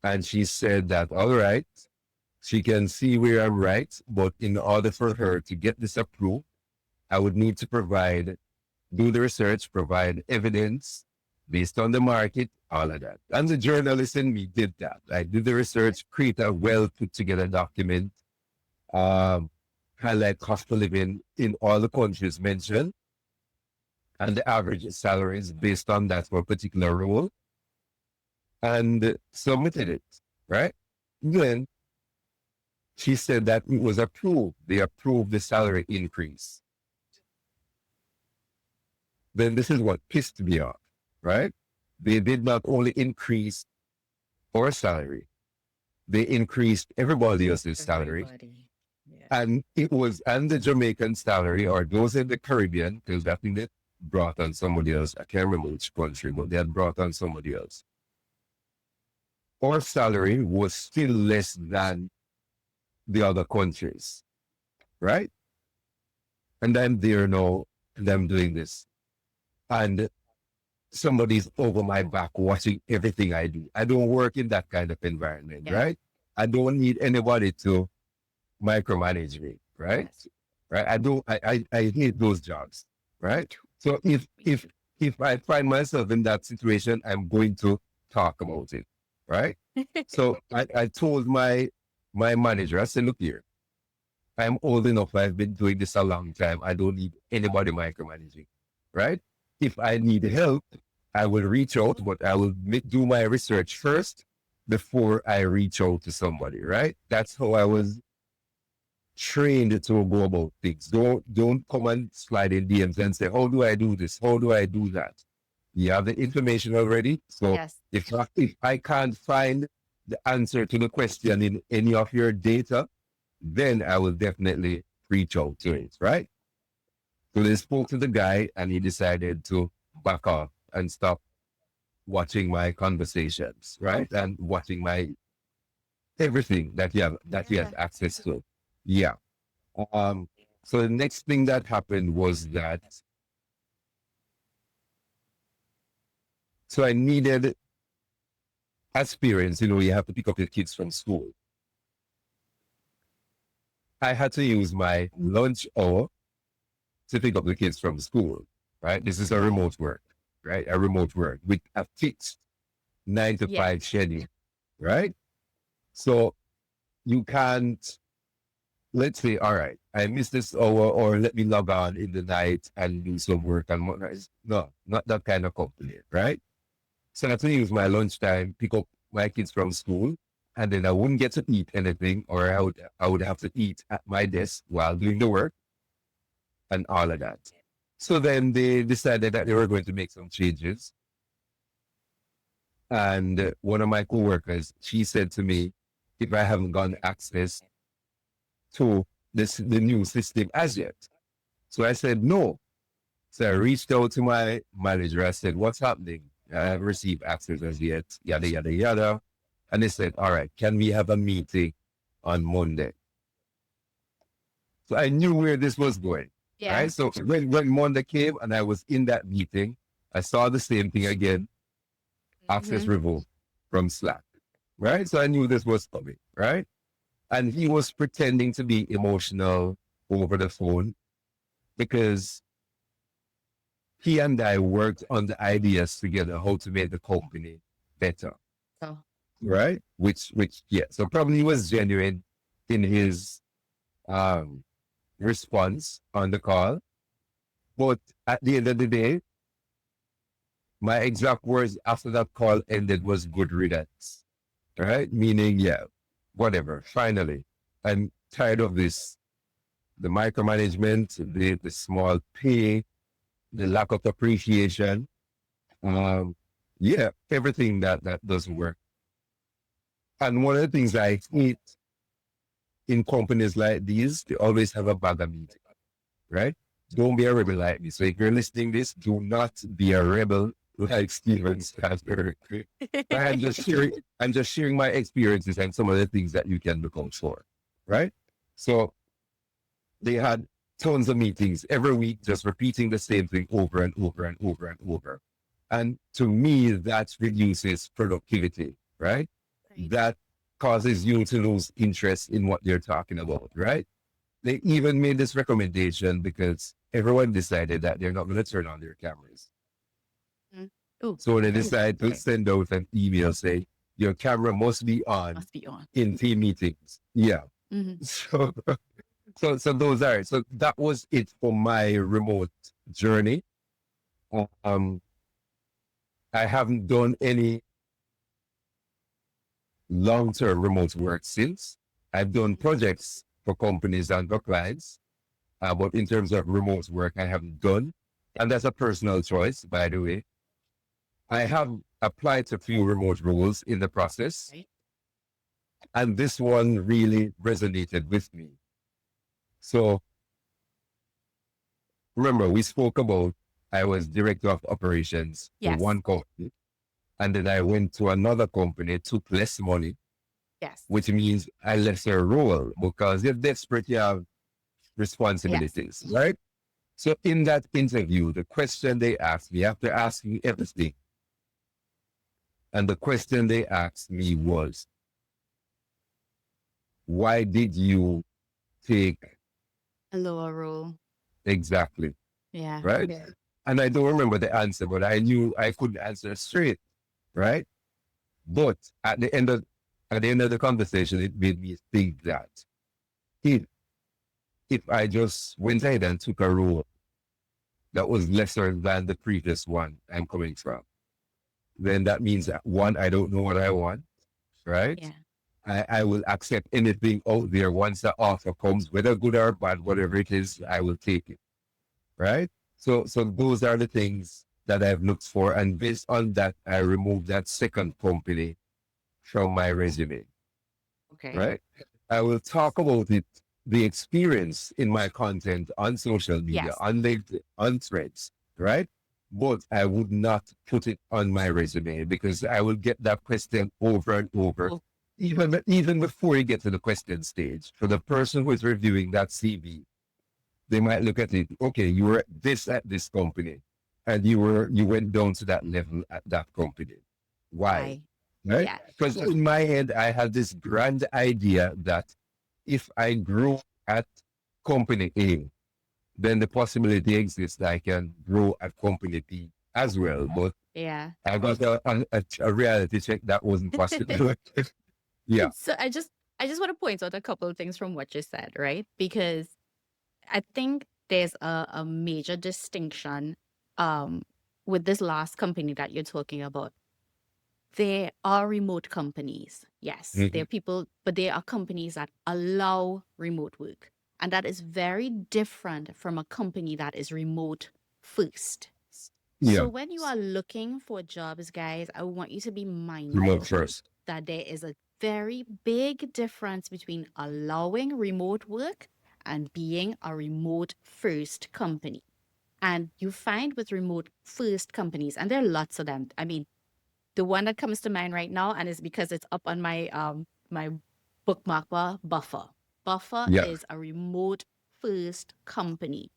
and she said that, all right, she can see where I'm right, but in order for her to get this approved, I would need to do the research, provide evidence based on the market, all of that. And the journalist in me did that. I did the research, create a well put together document, highlight cost of living in all the countries mentioned, and the average salaries based on that for a particular role, and submitted it, right? Then she said that it was approved. They approved the salary increase. Then this is what pissed me off, right? They did not only increase our salary, they increased everybody else's salary. Everybody. Yeah. And the Jamaican salary, or those in the Caribbean, because I think they brought on somebody else. I can't remember which country, but they had brought on somebody else. Our salary was still less than the other countries, right? And I'm there now, and I'm doing this. And somebody's over my back watching everything I do. I don't work in that kind of environment, Yeah. right? I don't need anybody to micromanage me, right? Yes. Right? I hate those jobs, right? So if I find myself in that situation, I'm going to talk about it, right? So I told my manager, I said, look here, I'm old enough. I've been doing this a long time. I don't need anybody micromanaging, right? If I need help, I will reach out, but I will do my research first before I reach out to somebody, right? That's how I was trained to go about things. Don't come and slide in DMs and say, how do I do this? How do I do that? You have the information already. So Yes. if I can't find the answer to the question in any of your data, then I will definitely reach out to it, right? So they spoke to the guy and he decided to back off and stop watching my conversations, right? And watching my everything that he has access to. Yeah. So the next thing that happened was that So I needed experience. You know, you have to pick up your kids from school. I had to use my lunch hour to pick up the kids from school, right? This is a remote work, right? A remote work with a fixed 9 to 5 Yes. schedule, right? So you can't, let's say, all right, I missed this hour, or let me log on in the night and do some work and whatnot. No, not that kind of company, right? So I have to use my lunchtime, pick up my kids from school, and then I wouldn't get to eat anything, or I would have to eat at my desk while doing the work and all of that. So then they decided that they were going to make some changes. And one of my coworkers, she said to me, if I haven't gotten access to the new system as yet. So I said, no. So I reached out to my manager. I said, what's happening? I haven't received access as yet, yada, yada, yada. And they said, all right, can we have a meeting on Monday? So I knew where this was going. Yeah. Right. So when Monday came and I was in that meeting, I saw the same thing again, access revoked from Slack. Right. So I knew this was coming. Right. And he was pretending to be emotional over the phone because he and I worked on the ideas together, how to make the company better. Oh. Right. Which, yeah. So probably he was genuine in his, response on the call. But at the end of the day, my exact words after that call ended was good riddance. Right? Meaning, yeah, whatever. Finally, I'm tired of this. The micromanagement, the small pay, the lack of appreciation. Yeah, everything that doesn't work. And one of the things I hate in companies like these, they always have a bag of meat, right? Don't be a rebel like me. So if you're listening to this, do not be a rebel like Stephen Stanbury. I'm just sharing my experiences and some of the things that you can look out for, right? So they had tons of meetings every week, just repeating the same thing over and over and over and over. And to me, that reduces productivity, right? That causes you to lose interest in what they're talking about, right? They even made this recommendation because everyone decided that they're not going to turn on their cameras. Ooh, So they decided to send out an email saying, your camera must be on in team meetings. Yeah. So those are it. So that was it for my remote journey. I haven't done any long-term remote work since. I've done projects for companies and for clients, but in terms of remote work, I haven't done. And that's a personal choice, by the way. I have applied to a few remote roles in the process, and this one really resonated with me. So remember, we spoke about I was director of operations for one company, and then I went to another company, took less money, which means a lesser role because you're desperate, you have responsibilities, right? So in that interview, the question they asked me after asking everything, and the question they asked me was, why did you take a lower role? Exactly. Yeah. Right. Yeah. And I don't remember the answer, but I knew I couldn't answer straight. Right. But at the end of the conversation, it made me think that if I just went ahead and took a role that was lesser than the previous one I'm coming from, then that means that one, I don't know what I want. Right. Yeah. I will accept anything out there once the offer comes, whether good or bad, whatever it is, I will take it. Right. So those are the things that I've looked for. And based on that, I removed that second company from my resume. Okay. Right. I will talk about it, the experience in my content on social media, on LinkedIn, on Threads. Right. But I would not put it on my resume because I will get that question over and over. Oh. Even before you get to the question stage, for the person who is reviewing that CV, they might look at it, okay, you were at this company. and you went down to that level at that company. Why? Why? Right? Yeah. Because in my head, I had this grand idea that if I grow at company A, then the possibility exists that I can grow at company B as well. But Yeah. I got a reality check that wasn't possible. Yeah. So I just want to point out a couple of things from what you said, right? Because I think there's a major distinction um with this last company that you're talking about. There are remote companies. Yes, there Mhm. are people, but there are companies that allow remote work. And that is very different from a company that is remote first. Yeah. So when you are looking for jobs, guys, I want you to be Remote mindful first. that there is a very big difference between allowing remote work and being a remote first company. And you find with remote first companies, and there are lots of them. I mean, the one that comes to mind right now, and it's because it's up on my bookmark bar, Buffer. Buffer Yeah. is a remote first company.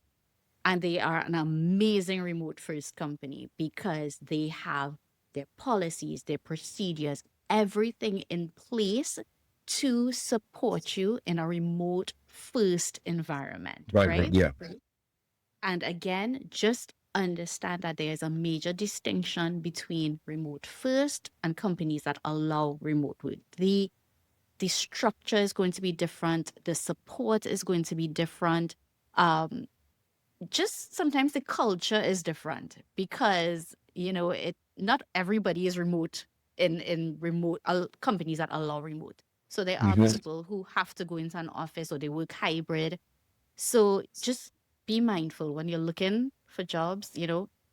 And they are an amazing remote first company because they have their policies, their procedures, everything in place to support you in a remote first environment, Right. right? Yeah. And again, just understand that there is a major distinction between remote first and companies that allow remote work. The structure is going to be different, the support is going to be different. Just sometimes the culture is different because it not everybody is remote in remote companies that allow remote. So there are Mhm. people who have to go into an office or they work hybrid. So just be mindful when you're looking for jobs.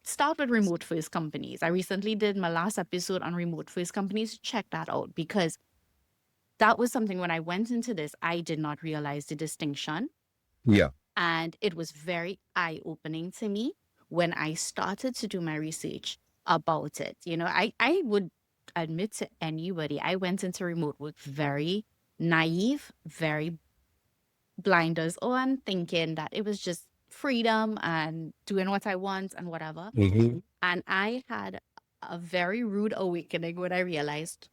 Start with remote first companies. I recently did my last episode on remote first companies. Check that out because that was something when I went into this I did not realize the distinction. Yeah. And it was very eye opening to me when I started to do my research about it. I would admit to anybody, I went into remote work very naive, very blinders on, thinking that it was just freedom and doing what I want and whatever. Mhm. And I had a very rude awakening when I realized,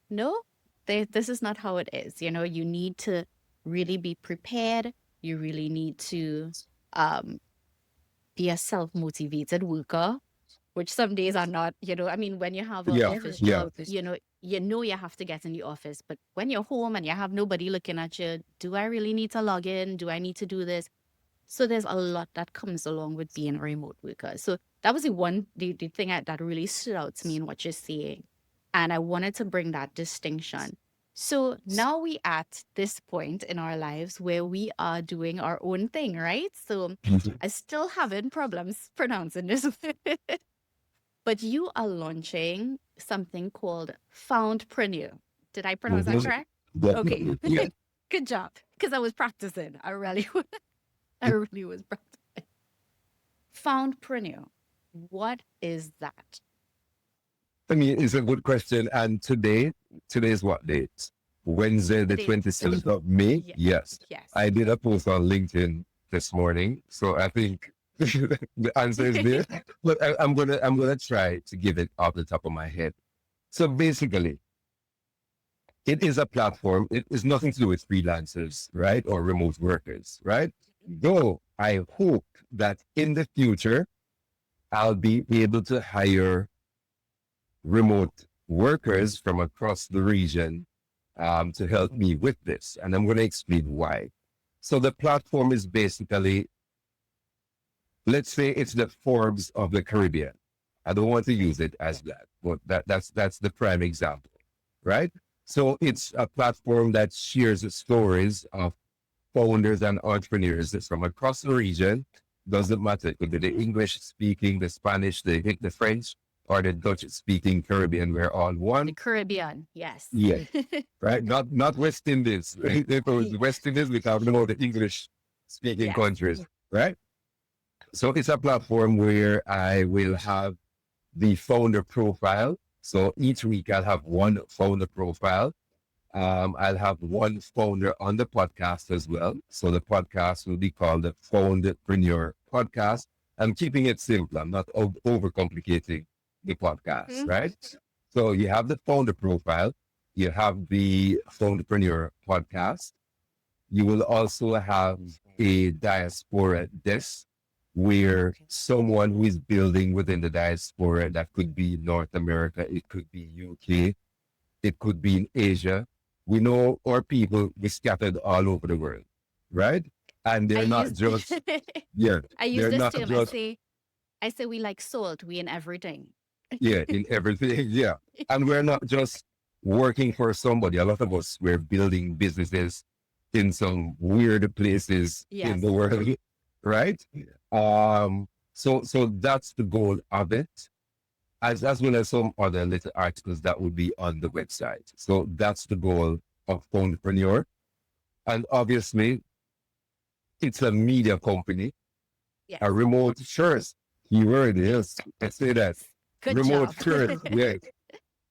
no, this is not how it is. You need to really be prepared. You really need to um, be a self-motivated worker, which some days are not, I mean, when you have an Yeah. office Yeah. job, you know you have to get in the office, but when you're home and you have nobody looking at you, do I really need to log in? Do I need to do this? So there's a lot that comes along with being a remote worker. So that was the thing that really stood out to me in what you're saying. And I wanted to bring that distinction. So now we at this point in our lives where we are doing our own thing, right? So Mhm. I still having problems pronouncing this. But you are launching something called Foundpreneur. Did I pronounce that Mhm. correct? Okay. Definitely. Yeah. Good job. Because I was practicing. I really, I really was practicing. Foundpreneur. What is that? I mean, it's a good question. And today's what date? Wednesday, the Today, 27th of May. yeah, Yes. yes. I did a post on LinkedIn this morning. So I think the answer is there. But I'm gonna try to give it off the top of my head. So basically, it is a platform. It is nothing to do with freelancers, right? Or remote workers, right? Though I hope that in the future, I'll be able to hire remote workers from across the region to help me with this. And I'm going to explain why. So the platform is basically, let's say it's the Forbes of the Caribbean. I don't want to use it as that, but that's the prime example, right? So it's a platform that shares the stories of founders and entrepreneurs that's from across the region. Doesn't matter. It could be the English speaking, the Spanish, the French, or the Dutch speaking Caribbean. We're all The one. Caribbean, yes. Yeah. Right. Not West Indies. If it was West Indies, we're talking about the English speaking Yes. countries. Right. So it's a platform where I will have the founder profile. So each week I'll have one founder profile. I'll have one founder on the podcast as well. So the podcast will be called the Foundpreneur Podcast. I'm keeping it simple. I'm not overcomplicating the podcast, right? So you have the founder profile, you have the Foundpreneur podcast. You will also have a diaspora desk where someone who is building within the diaspora, that could be North America, it could be UK, it could be in Asia. We know our people we scattered all over the world, right? And I they're not use just, yeah, I use they're this not term. just, I say we like salt, we in everything. yeah, in everything. Yeah. And we're not just working for somebody. A lot of us, we're building businesses in some weird places in Yes. the world, right? So that's the goal of it, as well as some other little articles that will be on the website. So that's the goal of Foundpreneur. And obviously, it's a media company, Yes. a remote first keyword. Yes, I say that. Good Remote job. first, yes.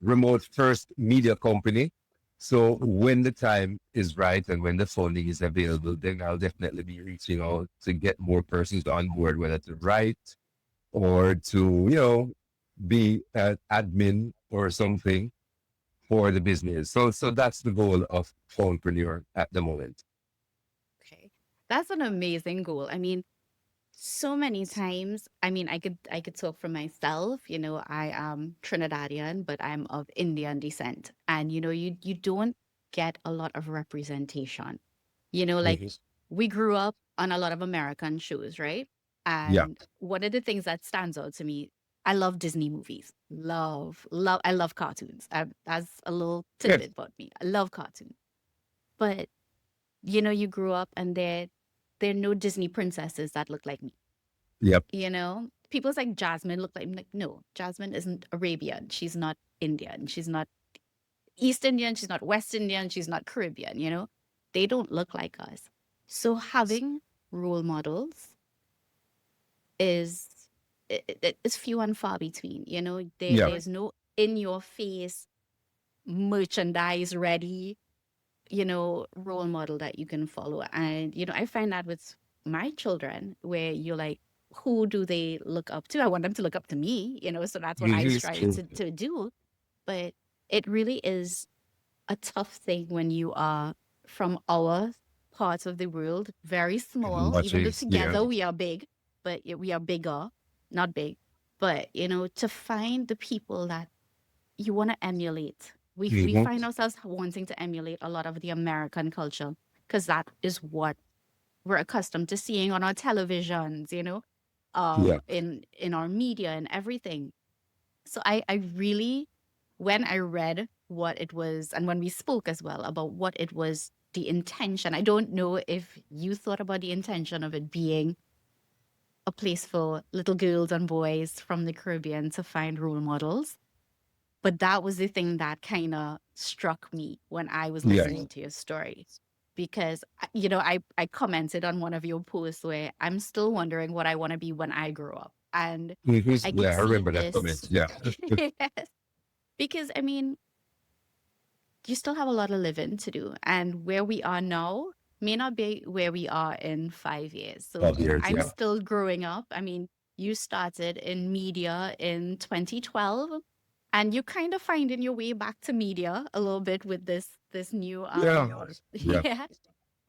Remote first media company. So when the time is right and when the funding is available, then I'll definitely be reaching out to get more persons on board, whether to write or to, be an admin or something for the business. So that's the goal of Foundpreneur at the moment. Okay. That's an amazing goal. I mean, so many times, I mean, I could talk for myself. I am Trinidadian, but I'm of Indian descent. And you don't get a lot of representation. Like Mhm. we grew up on a lot of American shows, right? Yeah. And one of the things that stands out to me, I love Disney movies. Love, I love cartoons. That's a little Yes. tidbit about me. I love cartoons. But you grew up and there are no Disney princesses that look like me. Yep. People's like Jasmine look like, I'm like, no, Jasmine isn't Arabian. She's not Indian. She's not East Indian. She's not West Indian. She's not Caribbean. They don't look like us. So having role models is it's few and far between. Yeah. There's no in your face merchandise ready role model that you can follow. And, I find that with my children, where you're like, who do they look up to? I want them to look up to me, so that's what I Mhm. strive to do. But it really is a tough thing when you are from our parts of the world, very small, Much even though is, yeah. together we are big, but we are bigger, not big. But, to find the people that you want to emulate. We Mhm. find ourselves wanting to emulate a lot of the American culture because that is what we're accustomed to seeing on our televisions, Yeah. in our media and everything. So I really, when I read what it was and when we spoke as well about what it was, the intention, I don't know if you thought about the intention of it being a place for little girls and boys from the Caribbean to find role models. But that was the thing that kind of struck me when I was Yeah. listening to your story. Because, I commented on one of your posts where I'm still wondering what I want to be when I grow up. And Mhm. I could Yeah. I see remember that comment. this. Yeah. Yes. Because, I mean, you still have a lot of living to do. And where we are now may not be where we are in 5 years. So 12 years. I'm Yeah. still growing up. I mean, you started in media in 2012 and you're kind of finding your way back to media a little bit with this new Yeah. Yeah. yeah,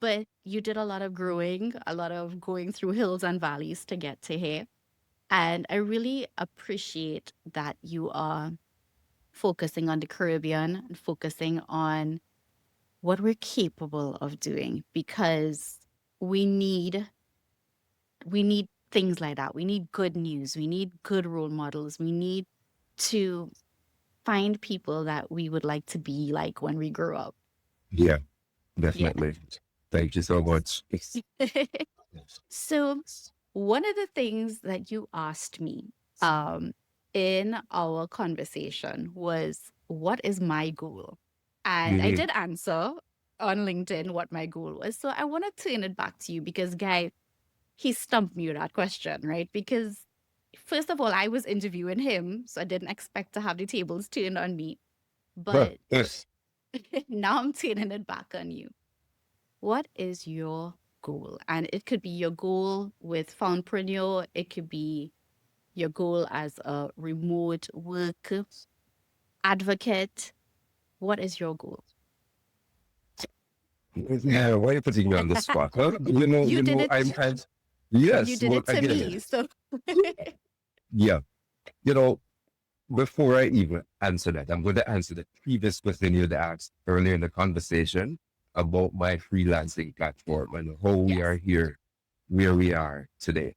but you did a lot of growing, a lot of going through hills and valleys to get to here. And I really appreciate that you are focusing on the Caribbean and focusing on what we're capable of doing because we need we need things like that. We need good news. We need good role models. We need to find people that we would like to be like when we grow up. Yeah. Yeah. Definitely. Thank you so much. So one of the things that you asked me um, in our conversation was, what is my goal? And I Mhm. did answer on LinkedIn what my goal was. So I want to turn it back to you because, Guy, he stumped me with that question, right? Because first of all, I was interviewing him, so I didn't expect to have the tables turned on me. Huh. But Yes. now I'm turning it back on you. What is your goal. And it could be your goal with Foundpreneur, it could be your goal as a remote work advocate. What is your goal? Yeah, why are you putting me on the spot? Huh? You did I'm you yes, did but it to again, me. So yeah, you know, before I even answer that, I'm going to answer the previous question you had asked earlier in the conversation about my freelancing platform and how we are yes. here, where we are today.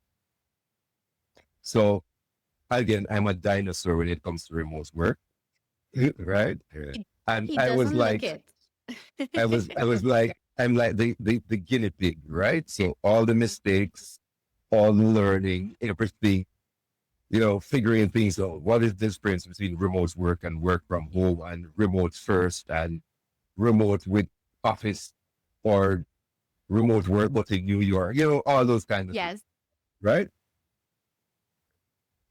So again, I'm a dinosaur when it comes to remote work, right? Yeah. He, And he I was doesn't look like, it. I'm like the guinea pig, right? So all the mistakes, all the learning, everything, figuring things out. What is the difference between remote work and work from home and remote first and remote with office or remote work but in New York, all those kind of things, Yes. right?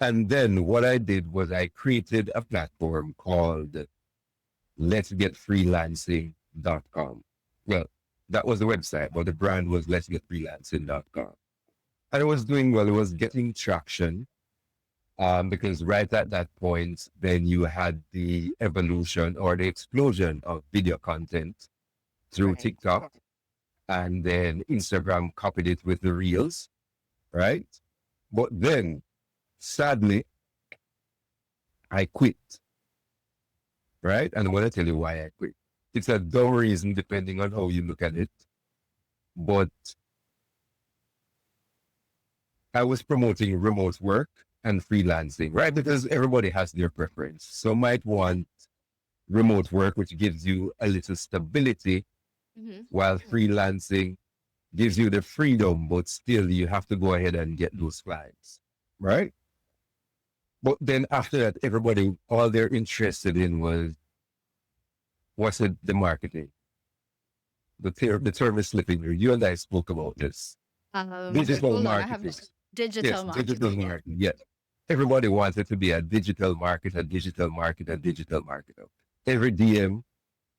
And then what I did was I created a platform called letsgetfreelancing.com. Well, that was the website, but the brand was letsgetfreelancing.com. And it was doing well. It was getting traction because right at that point, then you had the evolution or the explosion of video content through Right. TikTok, and then Instagram copied it with the reels, right? But then, sadly, I quit, right? And I'm going to tell you why I quit. It's a dumb reason depending on how you look at it. But I was promoting remote work and freelancing, right? Because everybody has their preference. Some might want remote work, which gives you a little stability, Mm-hmm. while freelancing gives you the freedom, but still you have to go ahead and get those clients, right? But then after that, everybody, all they're interested in was, what's it, the marketing? The term is slipping here. You and I spoke about this. Digital Hold on, I have marketing. Yes, digital digital marketing. Yes. marketing. Yes. Everybody wanted to be a digital marketer, digital marketer, digital marketer. Every DM,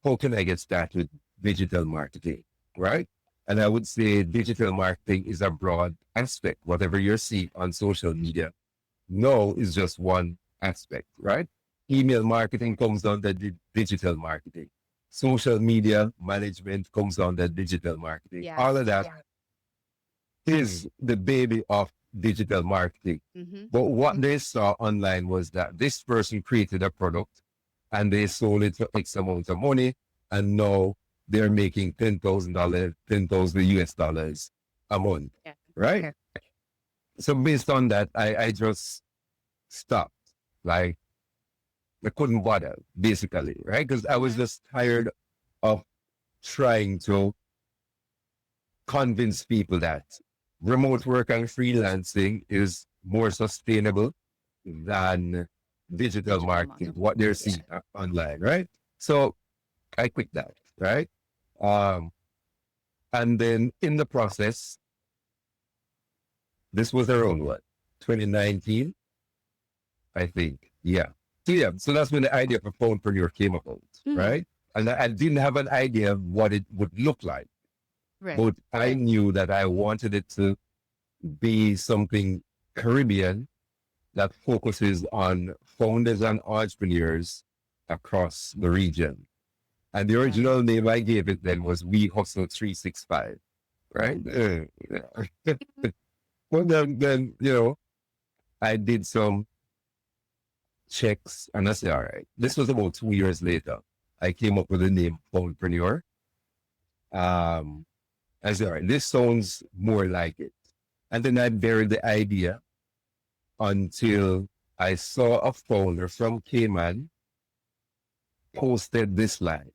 how can I get started with digital marketing? Right? And I would say digital marketing is a broad aspect. Whatever you're seeing on social media, no is just one aspect, right? Email marketing comes under digital marketing. Social media management comes under digital marketing. Yes. All of that is the baby of digital marketing. Mm-hmm. But what they saw online was that this person created a product and they sold it for X amount of money, and now they're making $10,000, 10,000 US dollars a month, Yeah. right? Okay. So based on that, I just stopped. Like, I couldn't bother, basically, right? Because I was just tired of trying to convince people that remote work and freelancing is more sustainable than digital marketing, what they're seeing online, right? So I quit that, right? Um, and then in the process, this was around what, 2019, I think. Yeah. So yeah, so that's when the idea for Foundpreneur came about, right? And I didn't have an idea of what it would look like, Right. but I knew that I wanted it to be something Caribbean that focuses on founders and entrepreneurs across the region. And the original name I gave it then was We Hustle 365, right? Well, then, I did some checks and I said, all right, this was about 2 years later. I came up with the name Foundpreneur. I said, all right, this sounds more like it. And then I buried the idea until I saw a founder from Cayman posted this line: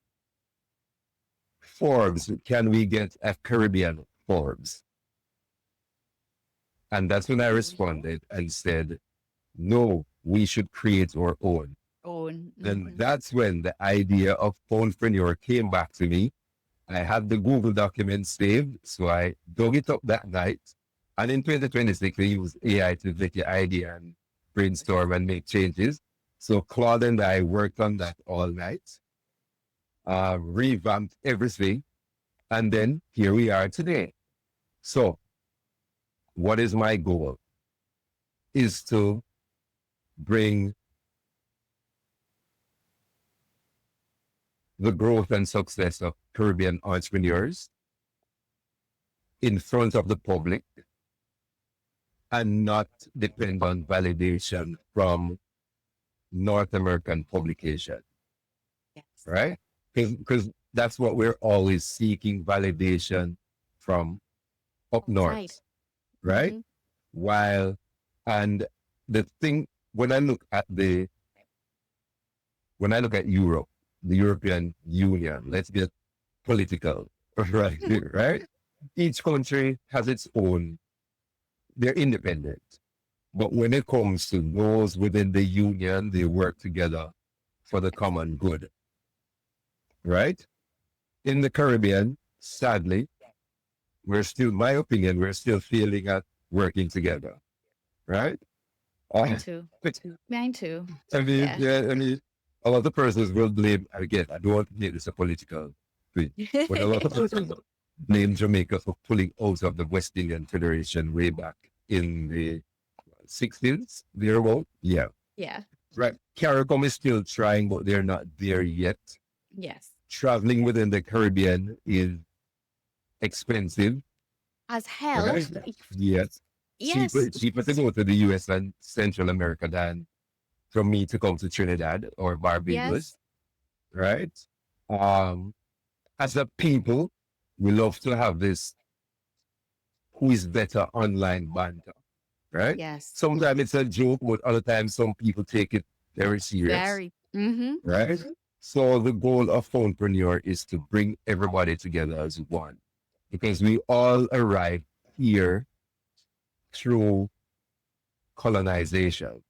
Forbes, can we get a Caribbean Forbes? And that's when I responded and said, no, we should create our own. And that's when the idea of Foundpreneur came back to me. I had the Google document saved, so I dug it up that night. And in 2026, we use AI to get the idea and brainstorm and make changes. So Claude and I worked on that all night, revamped everything. And then here we are today. So what is my goal? Is to bring the growth and success of Caribbean entrepreneurs in front of the public and not depend on validation from North American publication, Yes. right? Because that's what we're always seeking validation from up north, Right. right? Mhm. While, and the thing, when I look at Europe, the European Union, let's get political, right? Right? Each country has its own, they're independent. But when it comes to those within the union, they work together for the common good, right? In the Caribbean, sadly, my opinion, we're still failing at working together, right? Mine Uh, too. but, Mine too. I mean, Yeah. yeah, I mean, a lot of persons will blame, again, I don't want to make this a political thing, but a lot of persons blame Jamaica for pulling out of the West Indian Federation way back in the 60s, thereabout. Yeah, Yeah. right. CARICOM is still trying, but they're not there yet. Yes. Traveling within the Caribbean is expensive, As hell. right? Yes. Yes. Cheaper to go to the US and Central America than for me to come to Trinidad or Barbados, Yes. right? As a people, we love to have this who is better online banter, right? Yes. Sometimes it's a joke, but other times some people take it very serious, Very. Mm-hmm. right? So the goal of Foundpreneur is to bring everybody together as one, because we all arrived here through colonization,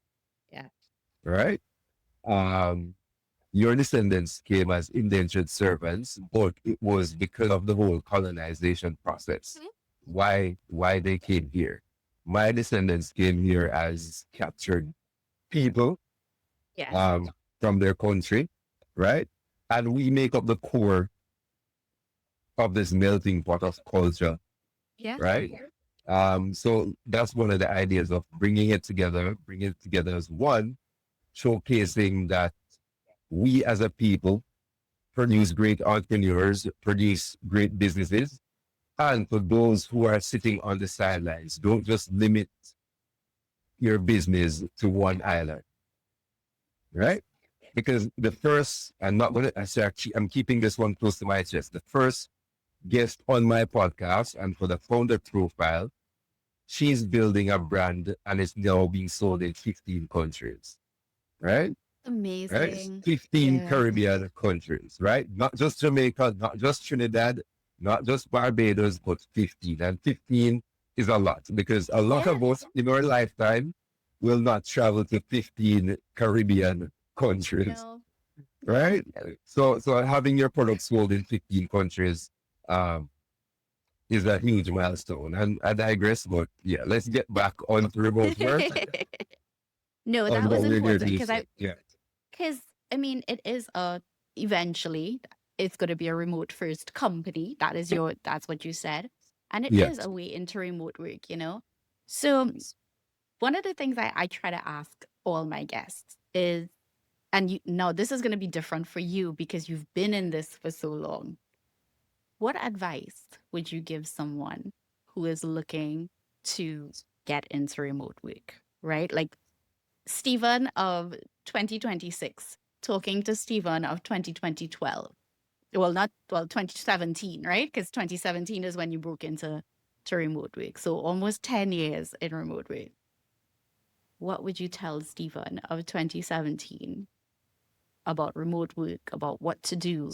Yeah. right? Your descendants came as indentured servants, but it was because of the whole colonization process. Mhm. Why they came here. My descendants came here as captured people Yes. from their country, right? And we make up the core of this melting pot of culture, Yeah. right? So that's one of the ideas of bringing it together as one, showcasing that we as a people produce great entrepreneurs, produce great businesses. And for those who are sitting on the sidelines, don't just limit your business to one island, right? Because the first, I'm not going to, I'm keeping this one close to my chest. The first guest on my podcast and for the founder profile, she's building a brand and it's now being sold in 15 countries, right? Right? Amazing. 15 Yeah. Caribbean countries, right? Not just Jamaica, not just Trinidad, not just Barbados, but 15. And 15 is a lot because a lot of us in our lifetime will not travel to 15 Caribbean countries, No. right? So having your product sold in 15 countries is a huge milestone. And I digress, but yeah, let's get back on to remote work. No, On that what was we're important doing. because Yeah. I mean, it is eventually it's going to be a remote first company. That's what you said. And it is Yes. a way into remote work, you know? So one of the things I try to ask all my guests is, and now this is going to be different for you because you've been in this for so long. What advice would you give someone who is looking to get into remote work, right? Like Stephen of 2026 talking to Stephen of 2012. Well, 2017, right? Because 2017 is when you broke into remote work. So almost 10 years in remote work. What would you tell Stephen of 2017 about remote work, about what to do,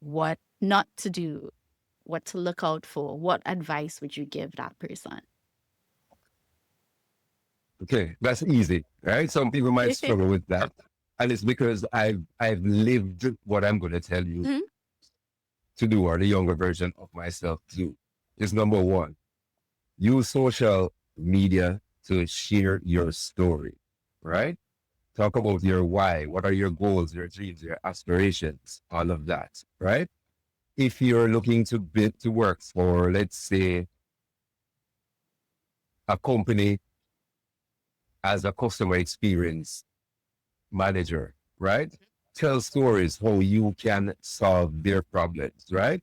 what not to do, what to look out for? What advice would you give that person? Okay, that's easy, right? Some people might struggle with that. And it's because I've lived what I'm going to tell you Mhm. to do, or the younger version of myself to do. Is number one, use social media to share your story, right? Talk about your why. What are your goals, your dreams, your aspirations, all of that, right? If you're looking to work for, let's say, a company as a customer experience manager, right? Tell stories how you can solve their problems, right?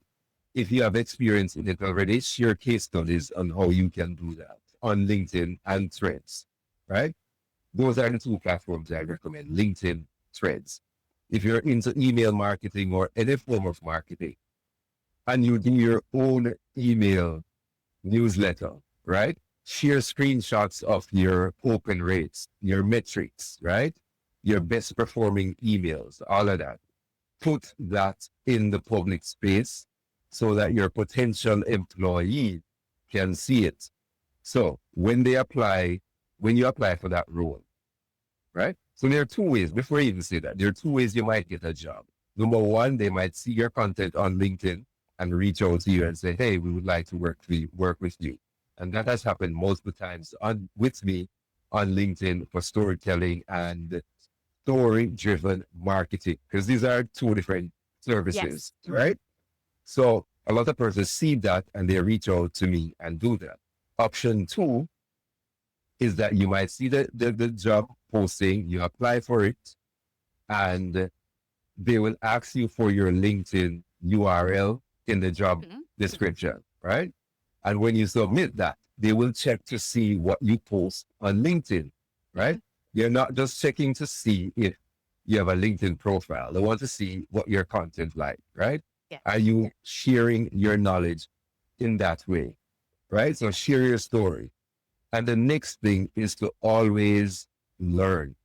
If you have experience in it already, share case studies on how you can do that on LinkedIn and Threads, right? Those are the two platforms I recommend, LinkedIn, Threads. If you're into email marketing or any form of marketing and you do your own email newsletter, right? Share screenshots of your open rates, your metrics, right? Your best performing emails, all of that. Put that in the public space so that your potential employee can see it. So when you apply for that role, right? So there are two ways, before you even say that, there are two ways you might get a job. Number one, they might see your content on LinkedIn and reach out to you and say, hey, we would like to work with you. And that has happened multiple times with me on LinkedIn for storytelling and story-driven marketing, because these are two different services, Yes. right? So a lot of persons see that and they reach out to me and do that. Option two is that you might see the job posting, you apply for it, and they will ask you for your LinkedIn URL in the job description, right? And when you submit that, they will check to see what you post on LinkedIn, right? You're not just checking to see if you have a LinkedIn profile. They want to see what your content like, right? Yeah. Are you sharing your knowledge in that way, right? So share your story. And the next thing is to always learn.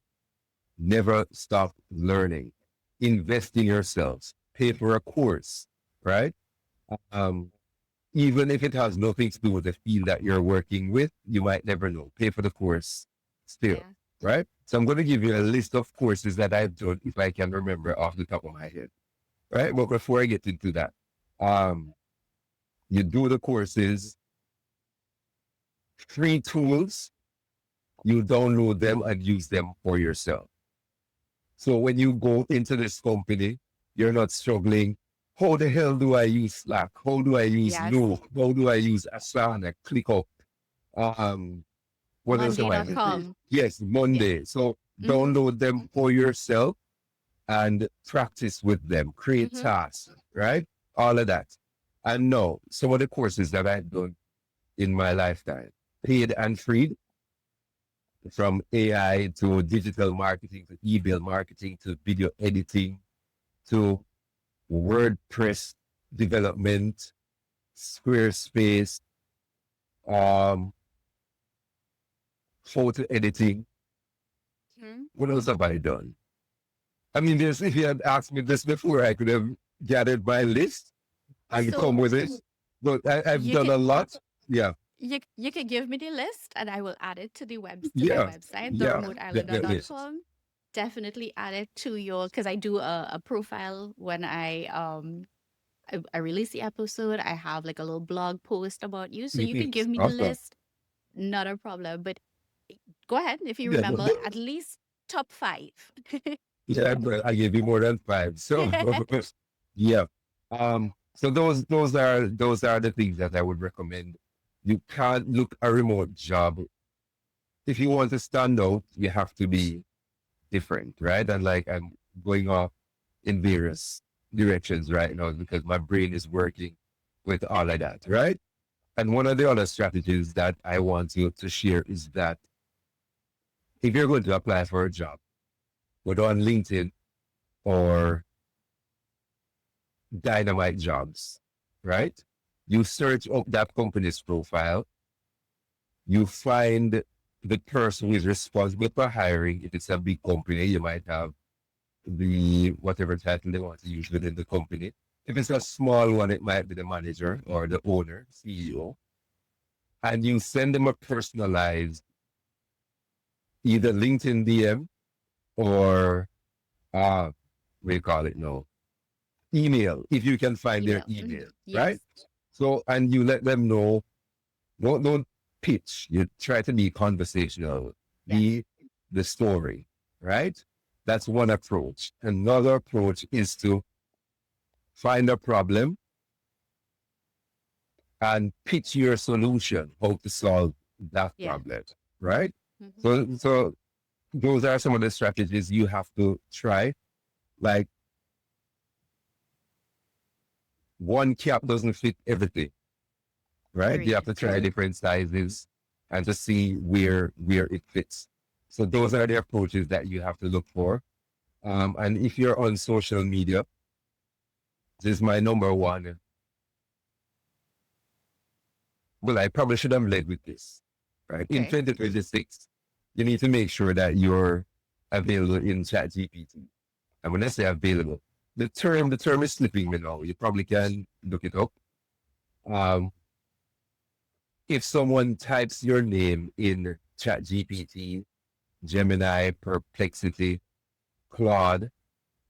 Never stop learning. Invest in yourselves. Pay for a course, right? Even if it has nothing to do with the field that you're working with, you might never know. Pay for the course still, right? So I'm going to give you a list of courses that I've done, if I can remember off the top of my head, right? But before I get into that, you do the courses, free tools, you download them and use them for yourself. So when you go into this company, you're not struggling. How the hell do I use Slack? How do I use Loom? How do I use Asana, ClickUp? What else am I using? Monday.com. Yes, Monday. So download them for yourself and practice with them. Create tasks, right? All of that. And no, some of the courses that I've done in my lifetime, paid and free, from AI to digital marketing to email marketing to video editing to WordPress development, Squarespace, photo editing. What else have I done? I mean, if you had asked me this before, I could have gathered my list and come with it. But I've done a lot. Yeah. You can give me the list and I will add it to my Yeah. website, Yeah. theremoteisland.com. Definitely add it to your, because I do a profile when I release the episode. I have like a little blog post about you. So you can give me the list. Not a problem. But go ahead if you remember at least top 5. Yeah, but I gave you more than 5. So yeah. So those are the things that I would recommend. You can't look a remote job. If you want to stand out, you have to be different, right? And like I'm going off in various directions right now because my brain is working with all of that, right? And one of the other strategies that I want you to share is that if you're going to apply for a job, whether on LinkedIn or Dynamite Jobs, right? You search up that company's profile, you find the person who is responsible for hiring. If it's a big company, you might have the whatever title they want to use within the company. If it's a small one, it might be the manager or the owner, CEO. And you send them a personalized either LinkedIn DM or we call it now, email, if you can find their email, right? So, and you let them know, don't pitch. You try to be conversational, be the story, right? That's one approach. Another approach is to find a problem and pitch your solution, how to solve that Yeah. problem, right? Mhm. So those are some of the strategies you have to try. Like, one cap doesn't fit everything, right? You have Agreed. to try different sizes and to see where it fits. So those are the approaches that you have to look for. And if you're on social media, this is my number one. Well, I probably should have led with this, right? In Okay. 2026, you need to make sure that you're available in ChatGPT. And when I say available, the term is slipping me now. You probably can look it up. Um, if someone types your name in ChatGPT, Gemini, Perplexity, Claude,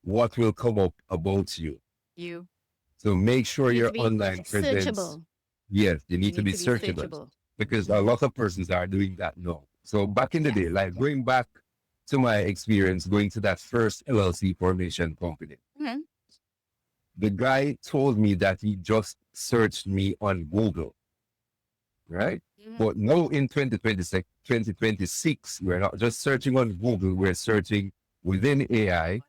what will come up about you? You So make you sure need to your be online presence, searchable. yes, you You need to need be to be searchable, searchable. because a lot of persons are doing that now. So back in the Yes. day, like going back to my experience going to that first LLC formation company, Mhm. the guy told me that he just searched me on Google, right? Mhm. But now in 2026, 2026, we're not just searching on Google, we're searching within AI,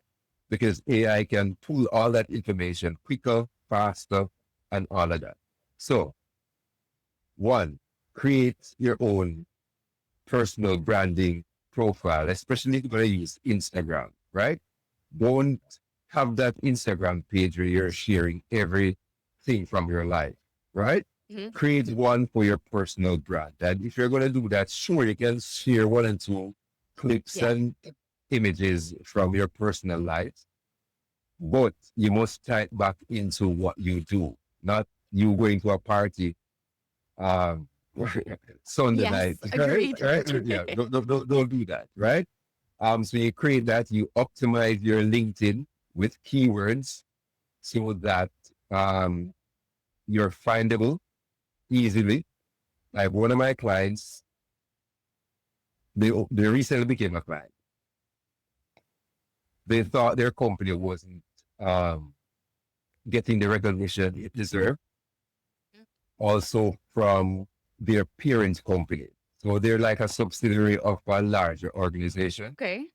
because AI can pull all that information quicker, faster, and all of that. So, one, create your own personal branding profile, especially if you're going to use Instagram, right? Don't have that Instagram page where you're sharing everything from your life, right? Mhm. Create one for your personal brand. And if you're going to do that, sure, you can share one and two clips Yeah. and images from your personal life, but you must tie it back into what you do, not you going to a party um, Sunday night, Yes. Agreed. right? Yeah, don't do that, right? So you create that, you optimize your LinkedIn with keywords so that um, you're findable easily. Like one of my clients, they recently became a client. They thought their company wasn't um, getting the recognition it deserved, also from their parent company. So they're like a subsidiary of a larger organization, Okay.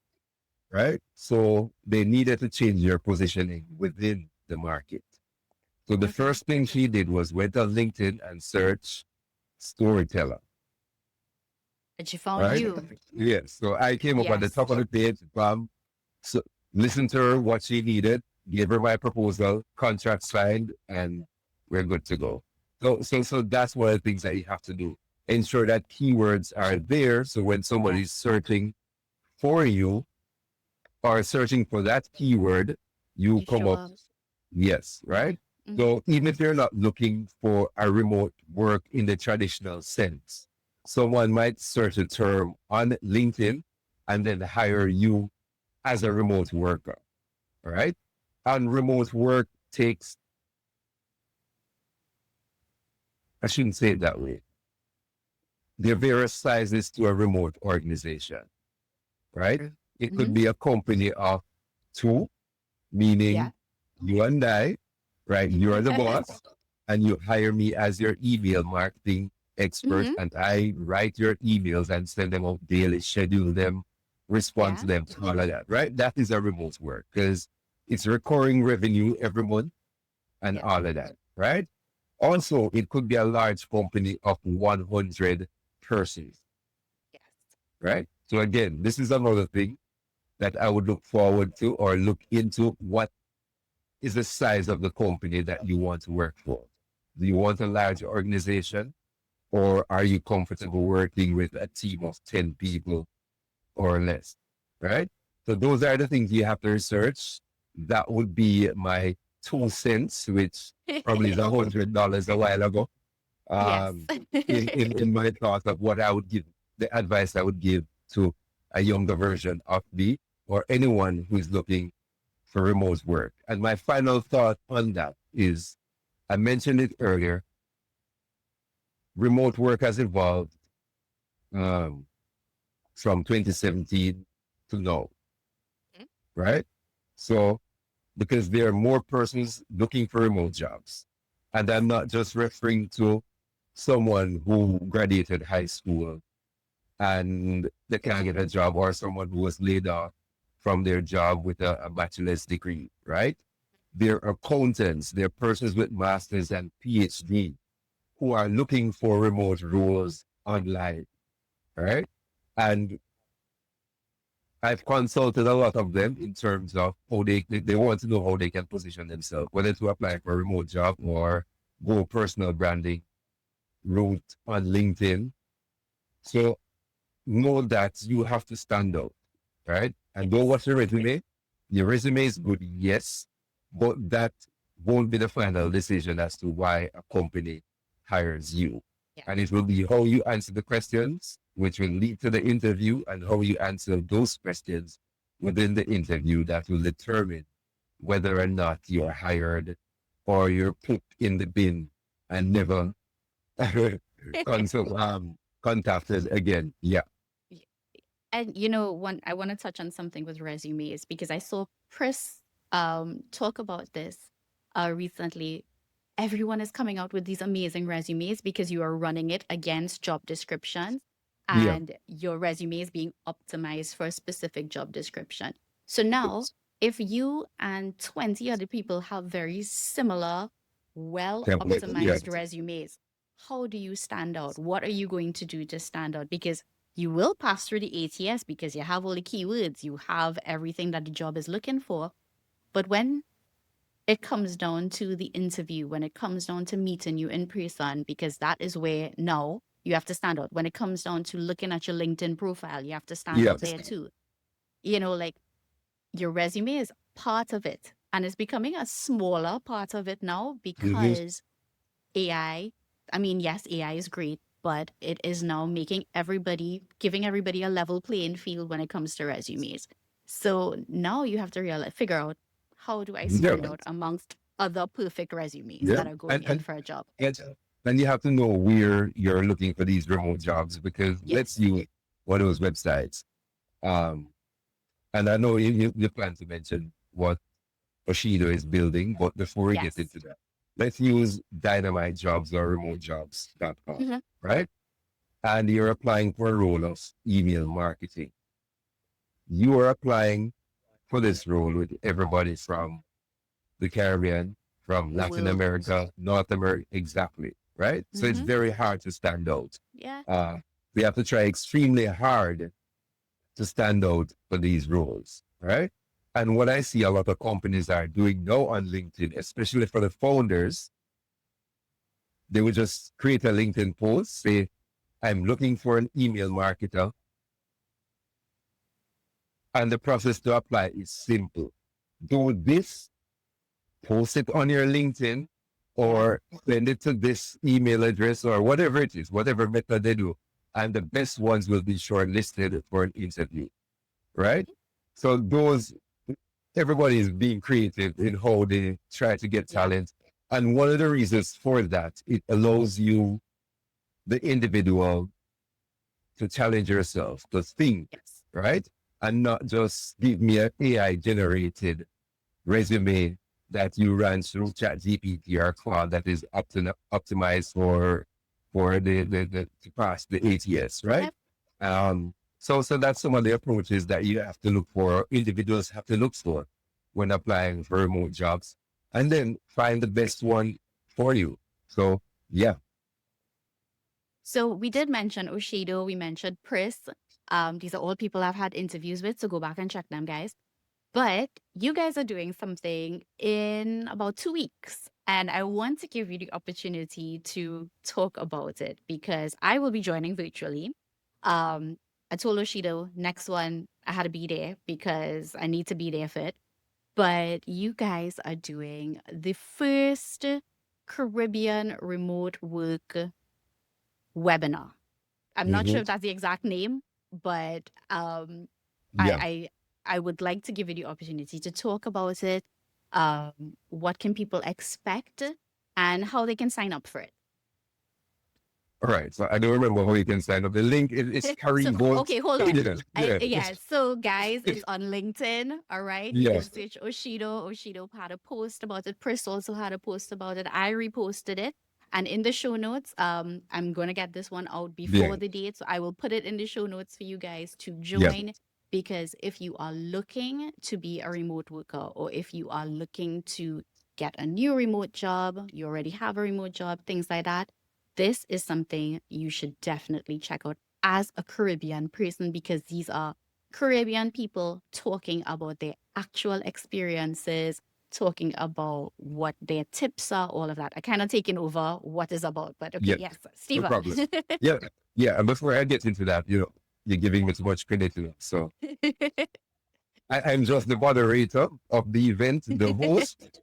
right? So they needed to change their positioning within the market. So the Okay. first thing she did was went on LinkedIn and search storyteller, And she found right? you. Yes. So I came up at the Yes. top of the page, so listened to her, what she needed, gave her my proposal, contract signed, and we're good to go. So that's one of the things that you have to do. Ensure that keywords are there. So when somebody's searching for you or searching for that keyword, you You come show up. up. Yes, Yeah. right? Mhm. So even if you're not looking for a remote work in the traditional sense, someone might search a term on LinkedIn and then hire you as a remote worker, all right? And remote work takes, I shouldn't say it that way. There are various sizes to a remote organization, right? True. It could Mhm. be a company of two, Yeah. meaning you and I, right? You're the boss, and you hire me as your email marketing expert, Mhm. and I write your emails and send them out daily, schedule them, respond Yeah. to them, all of that, right? That is a remote work because it's recurring revenue every month and Yeah. all of that, right? Also, it could be a large company of 100 persons, Yes. right? So again, this is another thing that I would look forward to or look into. What is the size of the company that you want to work for? Do you want a large organization, or are you comfortable working with a team of 10 people or less? Right? So those are the things you have to research. That would be my 2 cents, which probably is $100 a while ago. Yes. Um, in my thoughts of what I would give, the advice I would give to a younger version of me or anyone who is looking for remote work. And my final thought on that is, I mentioned it earlier, remote work has evolved um, from 2017 to now, Mhm. right? So, because there are more persons looking for remote jobs. And I'm not just referring to someone who graduated high school and they can't get a job, or someone who was laid off from their job with a bachelor's degree, right? They're accountants, they're persons with masters and PhD who are looking for remote roles online, right? And I've consulted a lot of them in terms of how they want to know how they can position themselves, whether to apply for a remote job or go personal branding route on LinkedIn. So know that you have to stand out, right? And don't watch your resume. Your resume is good, yes, but that won't be the final decision as to why a company hires you. Yeah. And it will be how you answer the questions, which will lead to the interview, and how you answer those questions within the interview that will determine whether or not you're hired or you're put in the bin and never contacted again. Yeah. And I want to touch on something with resumes because I saw Chris talk about this recently. Everyone is coming out with these amazing resumes because you are running it against job descriptions, Yeah. and your resume is being optimized for a specific job description. So now, if you and 20 other people have very similar, well Template. Yeah. optimized resumes, how do you stand out? What are you going to do to stand out? Because you will pass through the ATS because you have all the keywords, you have everything that the job is looking for. But when it comes down to the interview, when it comes down to meeting you in person, because that is where now you have to stand out. When it comes down to looking at your LinkedIn profile, you have to stand Yeah. out there too. Like your resume is part of it, and it's becoming a smaller part of it now Mhm. because AI, I mean, yes, AI is great, but it is now giving everybody a level playing field when it comes to resumes. So now you have to figure out, how do I stand Yeah. out amongst other perfect resumes Yeah. that are going in for a job? And you have to know where you're looking for these remote jobs, because let's Yes. use one of those websites. Um, and I know you plan to mention what Oshido is building, but before we get Yes. into that, let's use Dynamite Jobs or remotejobs.com, Mhm. right? And you're applying for a role of email marketing. You are applying for this role with everybody from the Caribbean, from The Latin world. America, North America, exactly, right? So it's Hmm. very hard to stand out. Yeah. We have to try extremely hard to stand out for these roles, right? And what I see a lot of companies are doing now on LinkedIn, especially for the founders, they would just create a LinkedIn post, say, I'm looking for an email marketer. And the process to apply is simple. Do this, post it on your LinkedIn, or send it to this email address, or whatever it is, whatever method they do. And the best ones will be shortlisted for an interview, right? So everybody is being creative in how they try to get Yeah. talent. And one of the reasons for that, it allows you, the individual, to challenge yourself, to think, Yes. right? And not just give me an AI generated resume that you ran through ChatGPT or Claude that is optimized for the to pass the ATS, right? Yep. So that's some of the approaches that you have to look for, individuals have to look for when applying for remote jobs, and then find the best one for you. So yeah. So we did mention Oshido, we mentioned Pris. These are all people I've had interviews with, so go back and check them, guys. But you guys are doing something in about 2 weeks, and I want to give you the opportunity to talk about it because I will be joining virtually. I told Oshido next one I had to be there because I need to be there for it. But you guys are doing the first Caribbean remote work webinar. I'm not sure Mhm. if that's the exact name, but Yeah. I I would like to give you the opportunity to talk about it. What can people expect, and how they can sign up for it? All right. So I don't remember how you can sign up. The link is So Karibo. okay, hold on. Yeah. So guys, it's on LinkedIn. All right, you can Yes. search Oshido. Oshido had a post about it. Chris also had a post about it. I reposted it. And in the show notes, I'm going to get this one out Yeah. before the date. So I will put it in the show notes for you guys to Yeah. join. Because if you are looking to be a remote worker, or if you are looking to get a new remote job, you already have a remote job, things like that, this is something you should definitely check out as a Caribbean person, because these are Caribbean people talking about their actual experiences, talking about what their tips are, all of that. I kind of taken over what is about, but okay, Yeah. yes, No Stephen. problem. Yeah. Yeah. And before I get into that, you're giving me too much credit to it. So I'm just the moderator of the event, the host,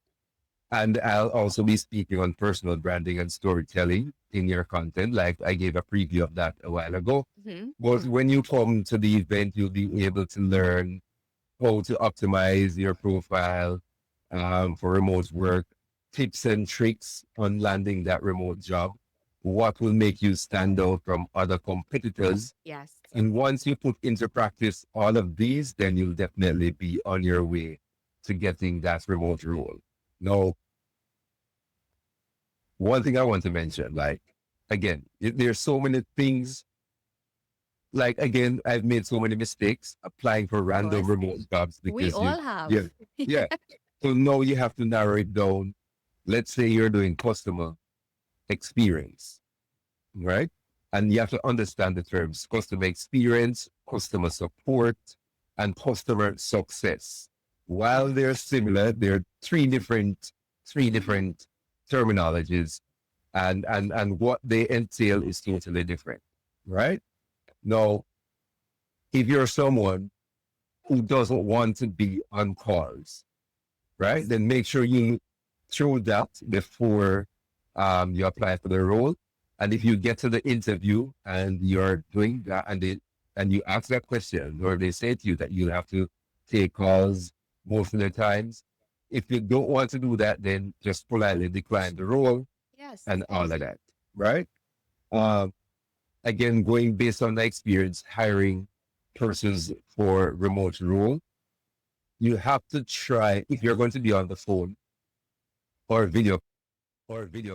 and I'll also be speaking on personal branding and storytelling in your content. Like I gave a preview of that a while ago. Mhm. But when you come to the event, you'll be able to learn how to optimize your profile for remote work, tips and tricks on landing that remote job, what will make you stand out from other competitors. Yes. And once you put into practice all of these, then you'll definitely be on your way to getting that remote role. Now, one thing I want to mention, like, again, there's so many things. Like, again, I've made so many mistakes applying for Of random course. remote jobs We because all yeah, have. yeah. So now you have to narrow it down. Let's say you're doing customer experience, right? And you have to understand the terms customer experience, customer support, and customer success. While they're similar, they're three different terminologies, and what they entail is totally different, right? Now, if you're someone who doesn't want to be on calls, right, then make sure you throw that before you apply for the role. And if you get to the interview and you're doing that and you ask that question, or they say to you that you have to take calls most of the times, if you don't want to do that, then just politely decline the role Yes. and all of that, right? Um, Again, going based on the experience, hiring persons for remote role, you have to try, if you're going to be on the phone or video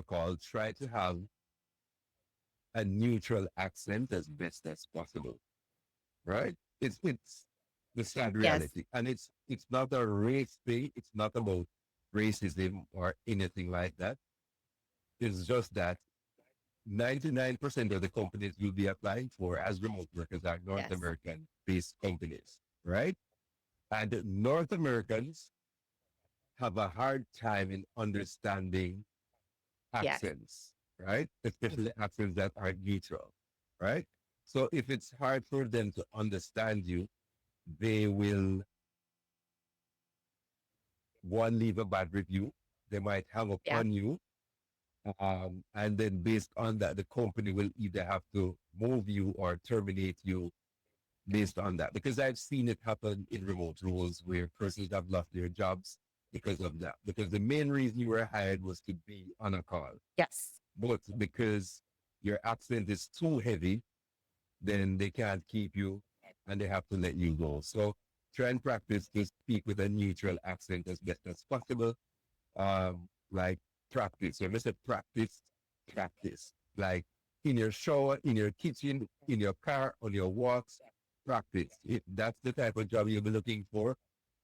call, try to have a neutral accent as best as possible, right? It's the sad Yes. reality. And it's not a race thing, it's not about racism or anything like that. It's just that 99% of the companies you'll be applying for as remote workers are North Yes. American based companies, right? And North Americans have a hard time in understanding Yes. accents, right? Especially accents that are neutral, right? So if it's hard for them to understand you, they will one leave a bad review. They might hang up Yeah. on you. And then based on that, the company will either have to move you or terminate you based on that. Because I've seen it happen in remote roles where persons have lost their jobs because of that. Because the main reason you were hired was to be on a call. Yes. But because your accent is too heavy, then they can't keep you and they have to let you go. So try and practice to speak with a neutral accent as best as possible. Like practice. So let's say practice. Like in your shower, in your kitchen, in your car, on your walks, practice. If that's the type of job you'll be looking for,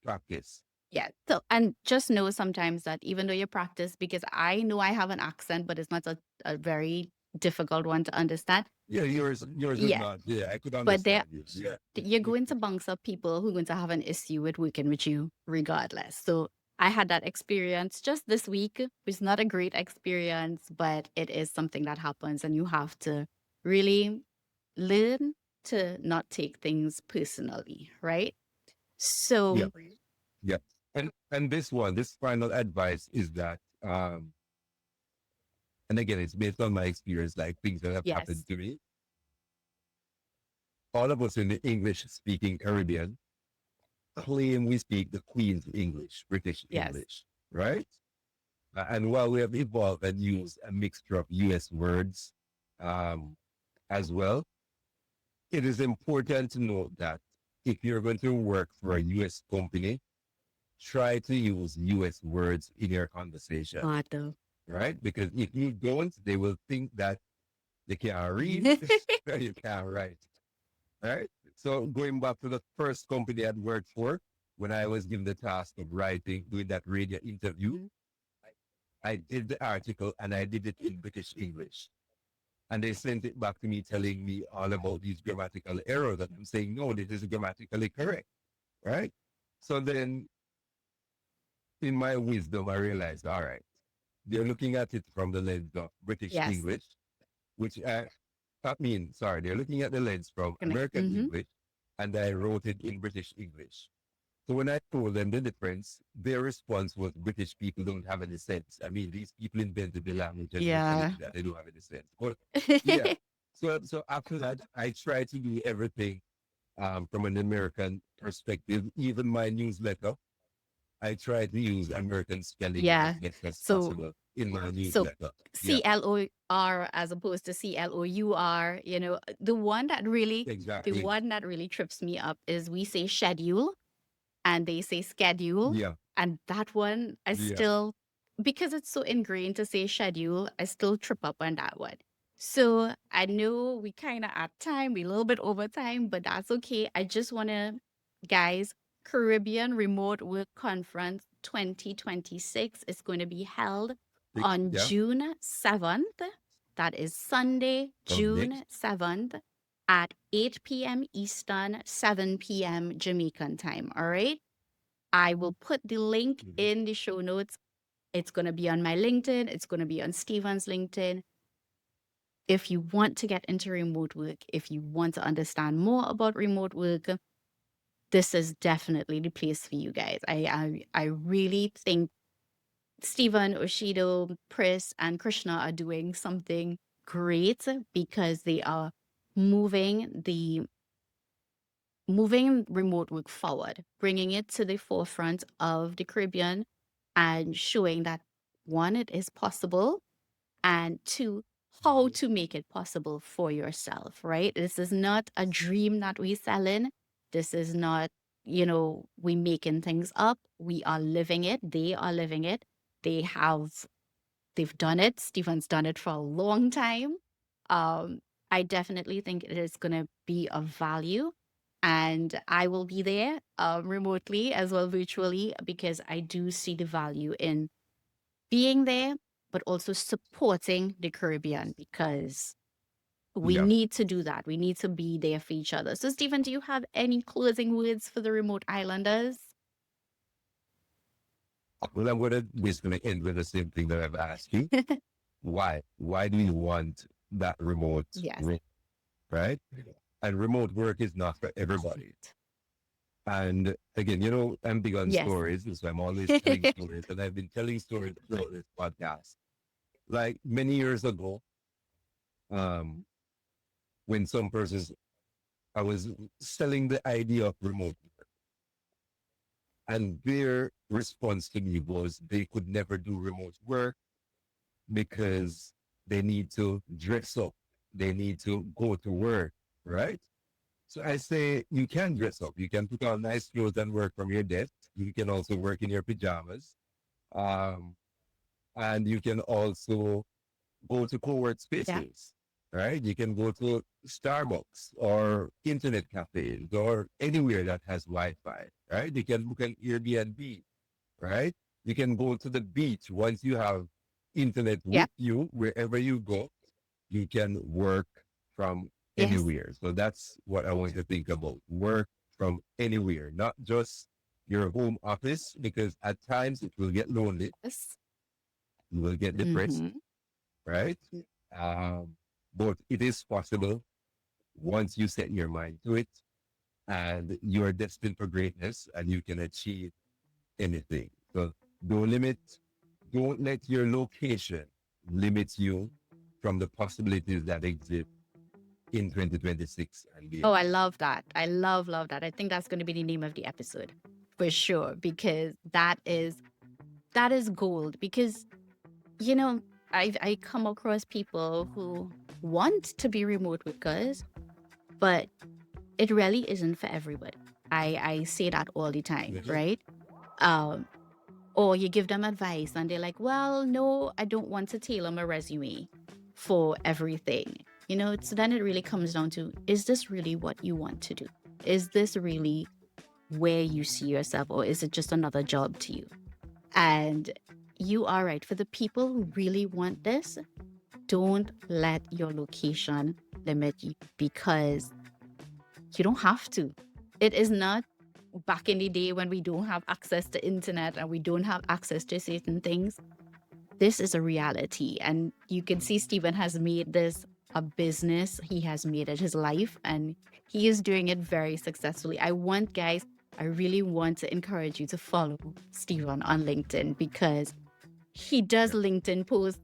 practice. Yeah. So, and just know sometimes that even though you practice, because I know I have an accent, but it's not a very difficult one to understand. Yeah, yours is Yeah. not. Yeah, I could But there, understand you. Yeah. you're going to bounce up people who are going to have an issue with working with you regardless. So I had that experience just this week. It's not a great experience, but it is something that happens, and you have to really learn to not take things personally, right? Yeah. So, Yeah. And this final advice is that and again it's based on my experience, like things that have happened yes, to me. All of us in the English speaking Caribbean claim we speak the Queen's English, British yes, English, right? And while we have evolved and used a mixture of US words um, as well, it is important to note that if you're going to work for a US company, try to use US words in your conversation. Otto. right? Because if you don't, they will think that they can't read, you can't write, right? So going back to the first company I'd worked for, when I was given the task of writing, doing that radio interview, I did the article and I did it in British English. And they sent it back to me telling me all about these grammatical errors. And I'm saying, no, this is grammatically correct, right? So then in my wisdom, I realized, all right, they're looking at it from the lens of British Yes. English, which I mean, sorry, they're looking at the lens from American English, and I wrote it in British English. So when I told them the difference, their response was British people don't have any sense. I mean, these people invented the language and you're telling Yeah. me that they don't have any sense. But yeah. So after that, I try to do everything from an American perspective. Even my newsletter, I try to use American spelling as Yeah. best as So possible in my so newsletter. Yeah, CLOR as opposed to CLOUR, you know, the one that really exactly. trips me up is we say schedule and they say schedule. Yeah, And that one I yeah. still, because it's so ingrained to say schedule, I still trip up on that one. So I know we kind of at time, we a little bit over time, but that's okay. I just want to, guys, Caribbean Remote Work Conference 2026 is going to be held on Yeah. June 7th. That is Sunday, Of June next. 7th at 8 p.m. Eastern, 7 p.m. Jamaican time. All right. I will put the link in the show notes. It's going to be on my LinkedIn. It's going to be on Stephen's LinkedIn. If you want to get into remote work, if you want to understand more about remote work, this is definitely the place for you guys. I really think Stephen, Oshido, Pris, and Krishna are doing something great because they are moving remote work forward, bringing it to the forefront of the Caribbean and showing that one, it is possible, and two, how to make it possible for yourself, right? This is not a dream that we sell in. This is not, we making things up. We are living it. They are living it. They have, they've done it. Stephen's done it for a long time. Um, I definitely think it is going to be of value. And I will be there remotely as well, virtually, because I do see the value in being there, but also supporting the Caribbean because we Yeah. need to do that. We need to be there for each other. So, Stephen, do you have any closing words for the remote islanders? Well, I'm gonna basically end with the same thing that I've asked you. Why? Why do you want that remote Yes. work, right? And remote work is not for everybody. And again, I'm big on Yes. stories, so I'm always telling stories, and I've been telling stories throughout this podcast. Like many years ago, um, when some persons, I was selling the idea of remote work, and their response to me was they could never do remote work because they need to dress up, they need to go to work, right? So I say you can dress up, you can put on nice clothes and work from your desk. You can also work in your pajamas, um, and you can also go to co-work Yeah. spaces, right? You can go to Starbucks or internet cafes or anywhere that has Wi-Fi, right? You can book an Airbnb, right? You can go to the beach once you have internet Yeah. with you, wherever you go, you can work from Yes. anywhere. So that's what I want you to think about. Work from anywhere, not just your home office, because at times it will get lonely. Yes. You will get depressed, right? Um, but it is possible once you set your mind to it and you are destined for greatness and you can achieve anything. So don't let your location limit you from the possibilities that exist in 2026 and Oh, beyond. I love that. I love that. I think that's going to be the name of the episode for sure, because that is gold. Because, I come across people who want to be remote workers, but it really isn't for everybody. I say that all the time, Mhm. right? Um, Or you give them advice and they're like, well, no, I don't want to tailor my resume for everything. So then it really comes down to, is this really what you want to do? Is this really where you see yourself, or is it just another job to you? And you are right. For the people who really want this, don't let your location limit you, because you don't have to. It is not back in the day when we don't have access to internet and we don't have access to certain things. This is a reality. And you can see Stephen has made this a business. He has made it his life, and he is doing it very successfully. I really want to encourage you to follow Stephen on LinkedIn, because he does LinkedIn posts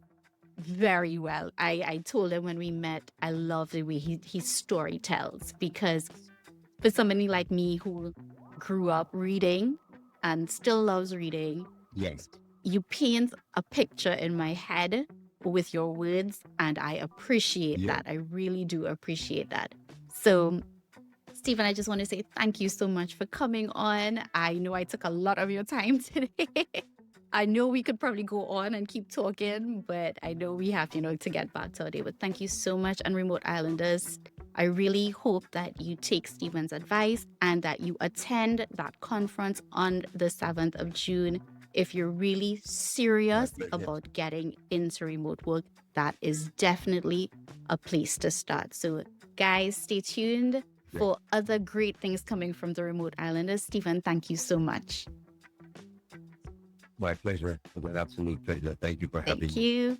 very well. I told him when we met, I love the way he story tells, because for somebody like me who grew up reading and still loves reading, Yes. you paint a picture in my head with your words, and I appreciate that. I really do appreciate that. So, Stephen, I just want to say thank you so much for coming on. I know I took a lot of your time today. I know we could probably go on and keep talking, but I know we have, to get back to our day. But thank you so much. And Remote Islanders, I really hope that you take Stephen's advice and that you attend that conference on the 7th of June. If you're really serious about getting into remote work, that is definitely a place to start. So, guys, stay tuned for other great things coming from the Remote Islanders. Stephen, thank you so much. My pleasure. It was an absolute pleasure. Thank you for having me. Thank you.